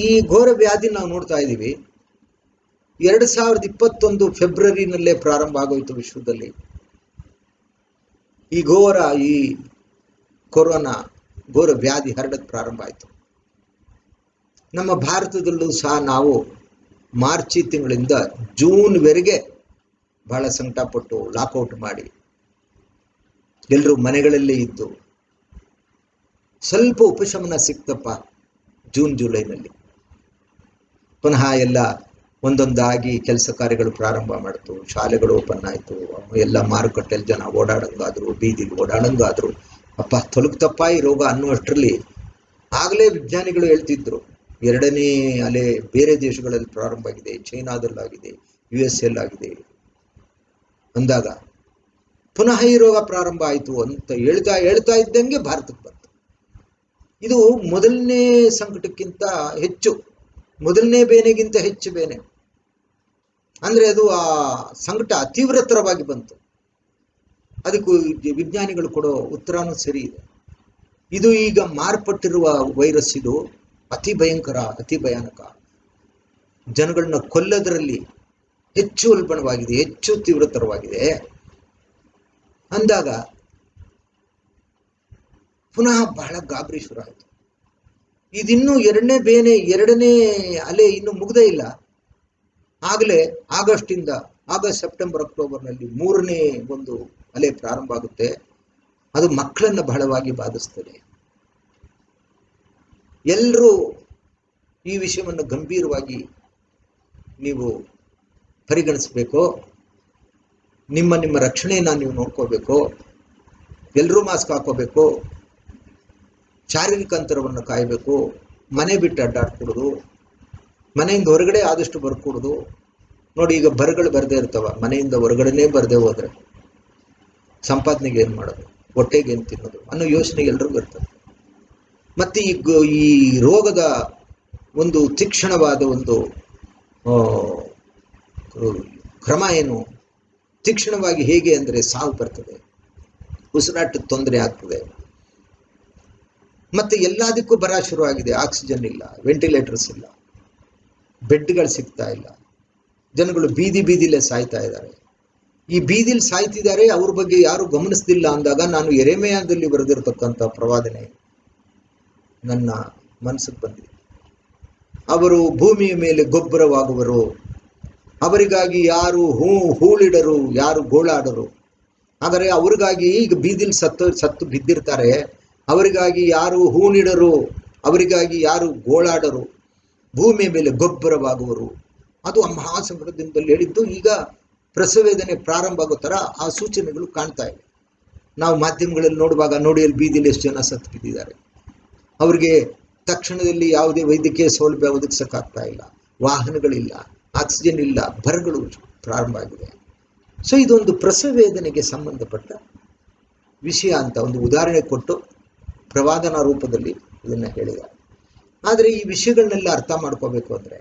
ಈ ಘೋರ ವ್ಯಾಧಿ ನಾವು ನೋಡ್ತಾ ಇದ್ದೀವಿ. 2021 ಫೆಬ್ರವರಿನಲ್ಲೇ ಪ್ರಾರಂಭ ಆಗೋಯ್ತು ವಿಶ್ವದಲ್ಲಿ ಈ ಕೊರೋನಾ ಘೋರ ವ್ಯಾಧಿ ಹರಡಕ್ಕೆ ಪ್ರಾರಂಭ ಆಯಿತು. ನಮ್ಮ ಭಾರತದಲ್ಲೂ ಸಹ ನಾವು ಮಾರ್ಚ್ ತಿಂಗಳಿಂದ ಜೂನ್ವರೆಗೆ ಬಹಳ ಸಂಕಟಪಟ್ಟು ಲಾಕೌಟ್ ಮಾಡಿ ಎಲ್ಲರೂ ಮನೆಗಳಲ್ಲೇ ಇದ್ದು ಸ್ವಲ್ಪ ಉಪಶಮನ ಸಿಕ್ತಪ್ಪ. ಜೂನ್ ಜುಲೈನಲ್ಲಿ ಪುನಃ ಎಲ್ಲ ಒಂದೊಂದಾಗಿ ಕೆಲಸ ಕಾರ್ಯಗಳು ಪ್ರಾರಂಭ ಮಾಡ್ತು, ಶಾಲೆಗಳು ಓಪನ್ ಆಯಿತು, ಎಲ್ಲ ಮಾರುಕಟ್ಟೆಯಲ್ಲಿ ಜನ ಓಡಾಡಂಗಾದ್ರು, ಬೀದಿಗೆ ಓಡಾಡಂಗಾದ್ರು. ಅಪ್ಪ ತೊಲಗ್ತಪ್ಪ ಈ ರೋಗ ಅನ್ನುವಷ್ಟರಲ್ಲಿ ಆಗಲೇ ವಿಜ್ಞಾನಿಗಳು ಹೇಳ್ತಿದ್ರು, 2ನೇ ಅಲೆ ಬೇರೆ ದೇಶಗಳಲ್ಲಿ ಪ್ರಾರಂಭ ಆಗಿದೆ, ಚೈನಾದಲ್ಲಾಗಿದೆ, USA ಆಗಿದೆ ಅಂದಾಗ ಪುನಃ ಈ ರೋಗ ಪ್ರಾರಂಭ ಆಯಿತು ಅಂತ ಹೇಳ್ತಾ ಇದ್ದಂಗೆ ಭಾರತಕ್ಕೆ ಬಂತು. ಇದು ಮೊದಲನೇ ಸಂಕಟಕ್ಕಿಂತ ಹೆಚ್ಚು, ಮೊದಲನೇ ಬೇನೆಗಿಂತ ಹೆಚ್ಚು ಬೇನೆ. ಅಂದರೆ ಅದು ಆ ಸಂಕಟ ತೀವ್ರತರವಾಗಿ ಬಂತು. ಅದಕ್ಕೂ ವಿಜ್ಞಾನಿಗಳು ಕೊಡೋ ಉತ್ತರನೂ ಸರಿ ಇದೆ. ಇದು ಈಗ ಮಾರ್ಪಟ್ಟಿರುವ ವೈರಸ್ ಇದು ಅತಿ ಭಯಂಕರ, ಅತಿ ಭಯಾನಕ, ಜನಗಳನ್ನ ಕೊಲ್ಲೋದರಲ್ಲಿ ಹೆಚ್ಚು ಉಲ್ಬಣವಾಗಿದೆ, ಹೆಚ್ಚು ತೀವ್ರತರವಾಗಿದೆ ಅಂದಾಗ ಪುನಃ ಬಹಳ ಗಾಬರಿ ಶುರು ಆಯಿತು. ಇದಿನ್ನೂ 2ನೇ ಅಲೆ ಇನ್ನೂ ಮುಗ್ದೇ ಇಲ್ಲ. ಆಗಲೇ ಆಗಸ್ಟ್, ಸೆಪ್ಟೆಂಬರ್, ಅಕ್ಟೋಬರ್ನಲ್ಲಿ 3ನೇ ಒಂದು ಅಲೆ ಪ್ರಾರಂಭ ಆಗುತ್ತೆ. ಅದು ಮಕ್ಕಳನ್ನು ಬಹಳವಾಗಿ ಬಾಧಿಸ್ತದೆ. ಎಲ್ಲರೂ ಈ ವಿಷಯವನ್ನು ಗಂಭೀರವಾಗಿ ನೀವು ಪರಿಗಣಿಸಬೇಕು. ನಿಮ್ಮ ರಕ್ಷಣೆಯನ್ನು ನೀವು ನೋಡ್ಕೋಬೇಕು. ಎಲ್ಲರೂ ಮಾಸ್ಕ್ ಹಾಕೋಬೇಕು, ಶಾರೀರಿಕ ಅಂತರವನ್ನು ಕಾಯಬೇಕು, ಮನೆ ಬಿಟ್ಟು ಅಡ್ಡಾಡ್ಕೊಡೋದು, ಮನೆಯಿಂದ ಹೊರಗಡೆ ಆದಷ್ಟು ಬರ್ಕೊಡೋದು. ನೋಡಿ, ಈಗ ಬರಗಳು ಬರದೇ ಇರ್ತವ, ಮನೆಯಿಂದ ಹೊರಗಡೆನೇ ಬರದೇ ಹೋದ್ರೆ ಸಂಪಾದನೆಗೆ ಏನು ಮಾಡೋದು, ಹೊಟ್ಟೆಗೆ ಏನು ತಿನ್ನೋದು ಅನ್ನೋ ಯೋಚನೆ ಎಲ್ರಿಗೂ ಇರ್ತದೆ. ಮತ್ತು ಈ ರೋಗದ ಒಂದು ತೀಕ್ಷ್ಣವಾದ ಒಂದು ಕ್ರಮ ಏನು, ತೀಕ್ಷ್ಣವಾಗಿ ಹೇಗೆ ಅಂದರೆ ಸಾವು ಬರ್ತದೆ, ಉಸಿರಾಟದ ತೊಂದರೆ ಆಗ್ತದೆ, ಮತ್ತು ಎಲ್ಲದಕ್ಕೂ ಬರ ಶುರುವಾಗಿದೆ. ಆಕ್ಸಿಜನ್ ಇಲ್ಲ, ವೆಂಟಿಲೇಟರ್ಸ್ ಇಲ್ಲ, ಬೆಡ್ಗಳು ಸಿಗ್ತಾ ಇಲ್ಲ, ಜನಗಳು ಬೀದಿಲೇ ಸಾಯ್ತಾ ಇದ್ದಾರೆ. ಈ ಬೀದಿಲಿ ಸಾಯ್ತಿದ್ದಾರೆ, ಅವ್ರ ಬಗ್ಗೆ ಯಾರು ಗಮನಿಸ್ತಿಲ್ಲ ಅಂದಾಗ ನಾನು ಯೆರೆಮೀಯದಲ್ಲಿ ಬರೆದಿರ್ತಕ್ಕಂಥ ಪ್ರವಾದನೆ ನನ್ನ ಮನಸ್ಸಿಗೆ ಬಂದಿದೆ. ಅವರು ಭೂಮಿಯ ಮೇಲೆ ಗೊಬ್ಬರವಾಗುವರು, ಅವರಿಗಾಗಿ ಯಾರು ಹೂಳಿಡರು, ಯಾರು ಗೋಳಾಡರು. ಆದರೆ ಅವ್ರಿಗಾಗಿ ಈಗ ಬೀದಿಲಿ ಸತ್ತು ಬಿದ್ದಿರ್ತಾರೆ, ಅವರಿಗಾಗಿ ಯಾರು ಹೂಣಿಡರು, ಅವರಿಗಾಗಿ ಯಾರು ಗೋಳಾಡರು, ಭೂಮಿಯ ಮೇಲೆ ಗೊಬ್ಬರವಾಗುವರು. ಅದು ಆ ಮಹಾಸಂಕಟದಿಂದಲೇ ಹೇಳಿದ್ದು. ಈಗ ಪ್ರಸವೇದನೆ ಪ್ರಾರಂಭ ಆಗೋ ಥರ ಆ ಸೂಚನೆಗಳು ಕಾಣ್ತಾ ಇವೆ. ನಾವು ಮಾಧ್ಯಮಗಳಲ್ಲಿ ನೋಡುವಾಗ ನೋಡಿ, ಅಲ್ಲಿ ಬೀದಿಲಿ ಎಷ್ಟು ಜನ ಸತ್ತು ಬಿದ್ದಿದ್ದಾರೆ. ಅವ್ರಿಗೆ ತಕ್ಷಣದಲ್ಲಿ ಯಾವುದೇ ವೈದ್ಯಕೀಯ ಸೌಲಭ್ಯ ಒದಗಿಸೋಕ್ಕಾಗ್ತಾ ಇಲ್ಲ, ವಾಹನಗಳಿಲ್ಲ, ಆಕ್ಸಿಜನ್ ಇಲ್ಲ, ಬರಗಳು ಪ್ರಾರಂಭ ಆಗಿದೆ. ಸೊ ಇದೊಂದು ಪ್ರಸವೇದನೆಗೆ ಸಂಬಂಧಪಟ್ಟ ವಿಷಯ ಅಂತ ಒಂದು ಉದಾಹರಣೆ ಕೊಟ್ಟು ಪ್ರವಾದನಾ ರೂಪದಲ್ಲಿ ಇದನ್ನು ಹೇಳಿದ್ದಾರೆ. ಆದರೆ ಈ ವಿಷಯಗಳನ್ನೆಲ್ಲ ಅರ್ಥ ಮಾಡ್ಕೋಬೇಕು ಅಂದರೆ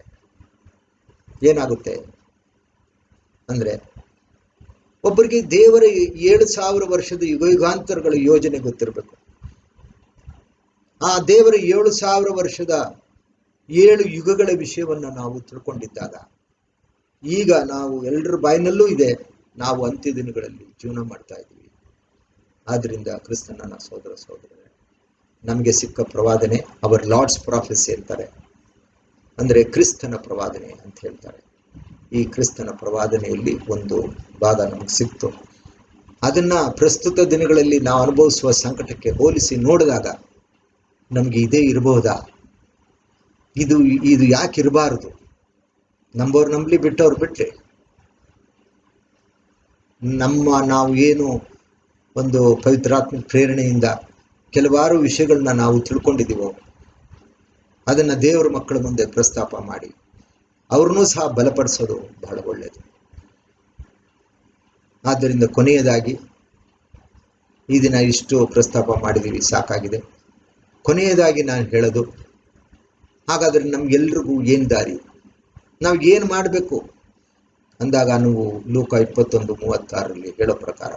ಏನಾಗುತ್ತೆ ಅಂದರೆ, ಒಬ್ಬರಿಗೆ ದೇವರ 7,000 ವರ್ಷದ ಯುಗಾಂತರಗಳ ಯೋಜನೆ ಗೊತ್ತಿರಬೇಕು. ಆ ದೇವರ 7,000 ವರ್ಷದ 7 ಯುಗಗಳ ವಿಷಯವನ್ನು ನಾವು ತಿಳ್ಕೊಂಡಿದ್ದಾಗ, ಈಗ ನಾವು ಎಲ್ಲರ ಬಾಯಿನಲ್ಲೂ ಇದೆ, ನಾವು ಅಂತ್ಯ ದಿನಗಳಲ್ಲಿ ಜೀವನ ಮಾಡ್ತಾ ಇದ್ದೀವಿ. ಆದ್ದರಿಂದ ಕ್ರಿಸ್ತನ ಸಹೋದರ ಸಹೋದರರೇ, ನಮಗೆ ಸಿಕ್ಕ ಪ್ರವಾದನೆ ಅವರ್ ಲಾರ್ಡ್ಸ್ ಪ್ರಾಫೆಸಿ ಅಂತಾರೆ, ಅಂದರೆ ಕ್ರಿಸ್ತನ ಪ್ರವಾದನೆ ಅಂತ ಹೇಳ್ತಾರೆ. ಈ ಕ್ರಿಸ್ತನ ಪ್ರವಾದನೆಯಲ್ಲಿ ಒಂದು ಭಾಗ ನಮಗೆ ಸಿಕ್ತು. ಅದನ್ನು ಪ್ರಸ್ತುತ ದಿನಗಳಲ್ಲಿ ನಾವು ಅನುಭವಿಸುವ ಸಂಕಟಕ್ಕೆ ಹೋಲಿಸಿ ನೋಡಿದಾಗ ನಮಗೆ ಇದೇ ಇರಬಹುದಾ, ಇದು ಯಾಕೆ ಇರಬಾರದು, ನಂಬೋರು ನಂಬಲಿ, ಬಿಟ್ಟವ್ರು ಬಿಟ್ಟರೆ ನಾವು ಏನು ಒಂದು ಪವಿತ್ರಾತ್ಮ ಪ್ರೇರಣೆಯಿಂದ ಕೆಲವಾರು ವಿಷಯಗಳನ್ನ ನಾವು ತಿಳ್ಕೊಂಡಿದ್ದೀವೋ ಅದನ್ನು ದೇವರ ಮಕ್ಕಳ ಮುಂದೆ ಪ್ರಸ್ತಾಪ ಮಾಡಿ ಅವ್ರನ್ನೂ ಸಹ ಬಲಪಡಿಸೋದು ಬಹಳ ಒಳ್ಳೆಯದು. ಆದ್ದರಿಂದ ಕೊನೆಯದಾಗಿ ಈ ದಿನ ಇಷ್ಟು ಪ್ರಸ್ತಾಪ ಮಾಡಿದ್ದೀವಿ, ಸಾಕಾಗಿದೆ. ಕೊನೆಯದಾಗಿ ನಾನು ಹೇಳೋದು, ಹಾಗಾದರೆ ನಮ್ಗೆಲ್ರಿಗೂ ಏನು ದಾರಿ, ನಾವು ಏನು ಮಾಡಬೇಕು ಅಂದಾಗ ನೀವು ಲೂಕ 21:36 ಹೇಳೋ ಪ್ರಕಾರ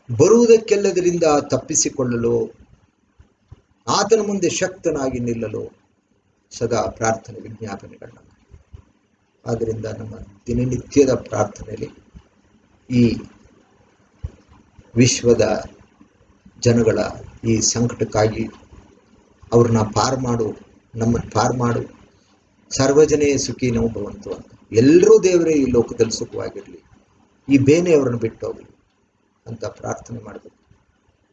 ಬರುವುದಕ್ಕೆಲ್ಲದರಿಂದ ತಪ್ಪಿಸಿಕೊಳ್ಳಲು, ಆತನ ಮುಂದೆ ಶಕ್ತನಾಗಿ ನಿಲ್ಲಲು ಸದಾ ಪ್ರಾರ್ಥನೆ ವಿಜ್ಞಾಪನೆಗಳನ್ನ. ಆದ್ದರಿಂದ ನಮ್ಮ ದಿನನಿತ್ಯದ ಪ್ರಾರ್ಥನೆಯಲ್ಲಿ ಈ ವಿಶ್ವದ ಜನಗಳ ಈ ಸಂಕಟಕ್ಕಾಗಿ ಅವ್ರನ್ನ ಪಾರು ಮಾಡು, ನಮ್ಮನ್ನು ಪಾರು ಮಾಡು, ಸರ್ವಜನೇ ಸುಖಿನೋ ಭವಂತು ಅಂತ, ಎಲ್ಲರೂ ದೇವರೇ ಈ ಲೋಕದಲ್ಲಿ ಸುಖವಾಗಿರಲಿ, ಈ ಬೇನೆ ಅವ್ರನ್ನ ಬಿಟ್ಟು ಹೋಗಲಿ ಅಂತ ಪ್ರಾರ್ಥನೆ ಮಾಡಬೇಕು.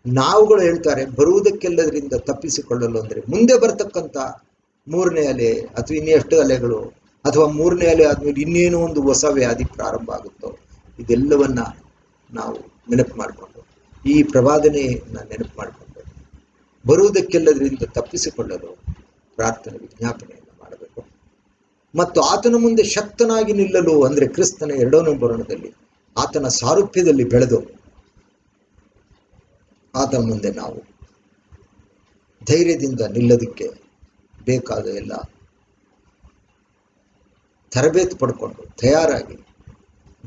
ನಾವುಗಳು ಹೇಳ್ತಾರೆ ಬರುವುದಕ್ಕೆಲ್ಲದರಿಂದ ತಪ್ಪಿಸಿಕೊಳ್ಳಲು ಅಂದರೆ ಮುಂದೆ ಬರ್ತಕ್ಕಂಥ 3ನೇ ಅಲೆ ಅಥವಾ ಇನ್ನೆಷ್ಟು ಅಲೆಗಳು, ಅಥವಾ 3ನೇ ಅಲೆ ಆದ್ಮೇಲೆ ಇನ್ನೇನೋ ಒಂದು ಹೊಸ ವ್ಯಾಧಿ ಪ್ರಾರಂಭ ಆಗುತ್ತೋ, ಇದೆಲ್ಲವನ್ನ ನಾವು ನೆನಪು ಮಾಡಿಕೊಂಡು, ಈ ಪ್ರವಾದನೆಯನ್ನು ನೆನಪು ಮಾಡಿಕೊಂಡು ಬರುವುದಕ್ಕೆಲ್ಲದರಿಂದ ತಪ್ಪಿಸಿಕೊಳ್ಳಲು ಪ್ರಾರ್ಥನೆ ವಿಜ್ಞಾಪನೆಯನ್ನು ಮಾಡಬೇಕು. ಮತ್ತು ಆತನ ಮುಂದೆ ಶಕ್ತನಾಗಿ ನಿಲ್ಲಲು ಅಂದರೆ ಕ್ರಿಸ್ತನ 2ನೇ ಬರುಣದಲ್ಲಿ ಆತನ ಸಾರೂಪ್ಯದಲ್ಲಿ ಬೆಳೆದು ಆತನ ಮುಂದೆ ನಾವು ಧೈರ್ಯದಿಂದ ನಿಲ್ಲೋದಕ್ಕೆ ಬೇಕಾದ ಎಲ್ಲ ತರಬೇತಿ ಪಡ್ಕೊಂಡು ತಯಾರಾಗಿ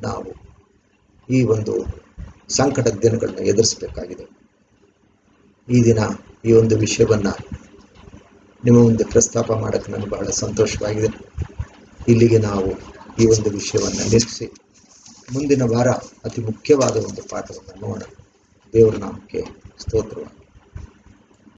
ನಾವು ಈ ಒಂದು ಸಂಕಟದ ದಿನಗಳನ್ನ ಎದುರಿಸಬೇಕಾಗಿದೆ. ಈ ದಿನ ಈ ಒಂದು ವಿಷಯವನ್ನು ನಿಮ್ಮ ಮುಂದೆ ಪ್ರಸ್ತಾಪ ಮಾಡೋಕ್ಕೆ ನನಗೆ ಬಹಳ ಸಂತೋಷವಾಗಿದೆ. ಇಲ್ಲಿಗೆ ನಾವು ಈ ಒಂದು ವಿಷಯವನ್ನು ನಿಲ್ಲಿಸಿ ಮುಂದಿನ ವಾರ ಅತಿ ಮುಖ್ಯವಾದ ಒಂದು ಪಾಠವನ್ನು ನೋಡೋಣ. ದೇವರ ನಾಮಕ್ಕೆ ಸ್ತೋತ್ರವಾಗಲಿ.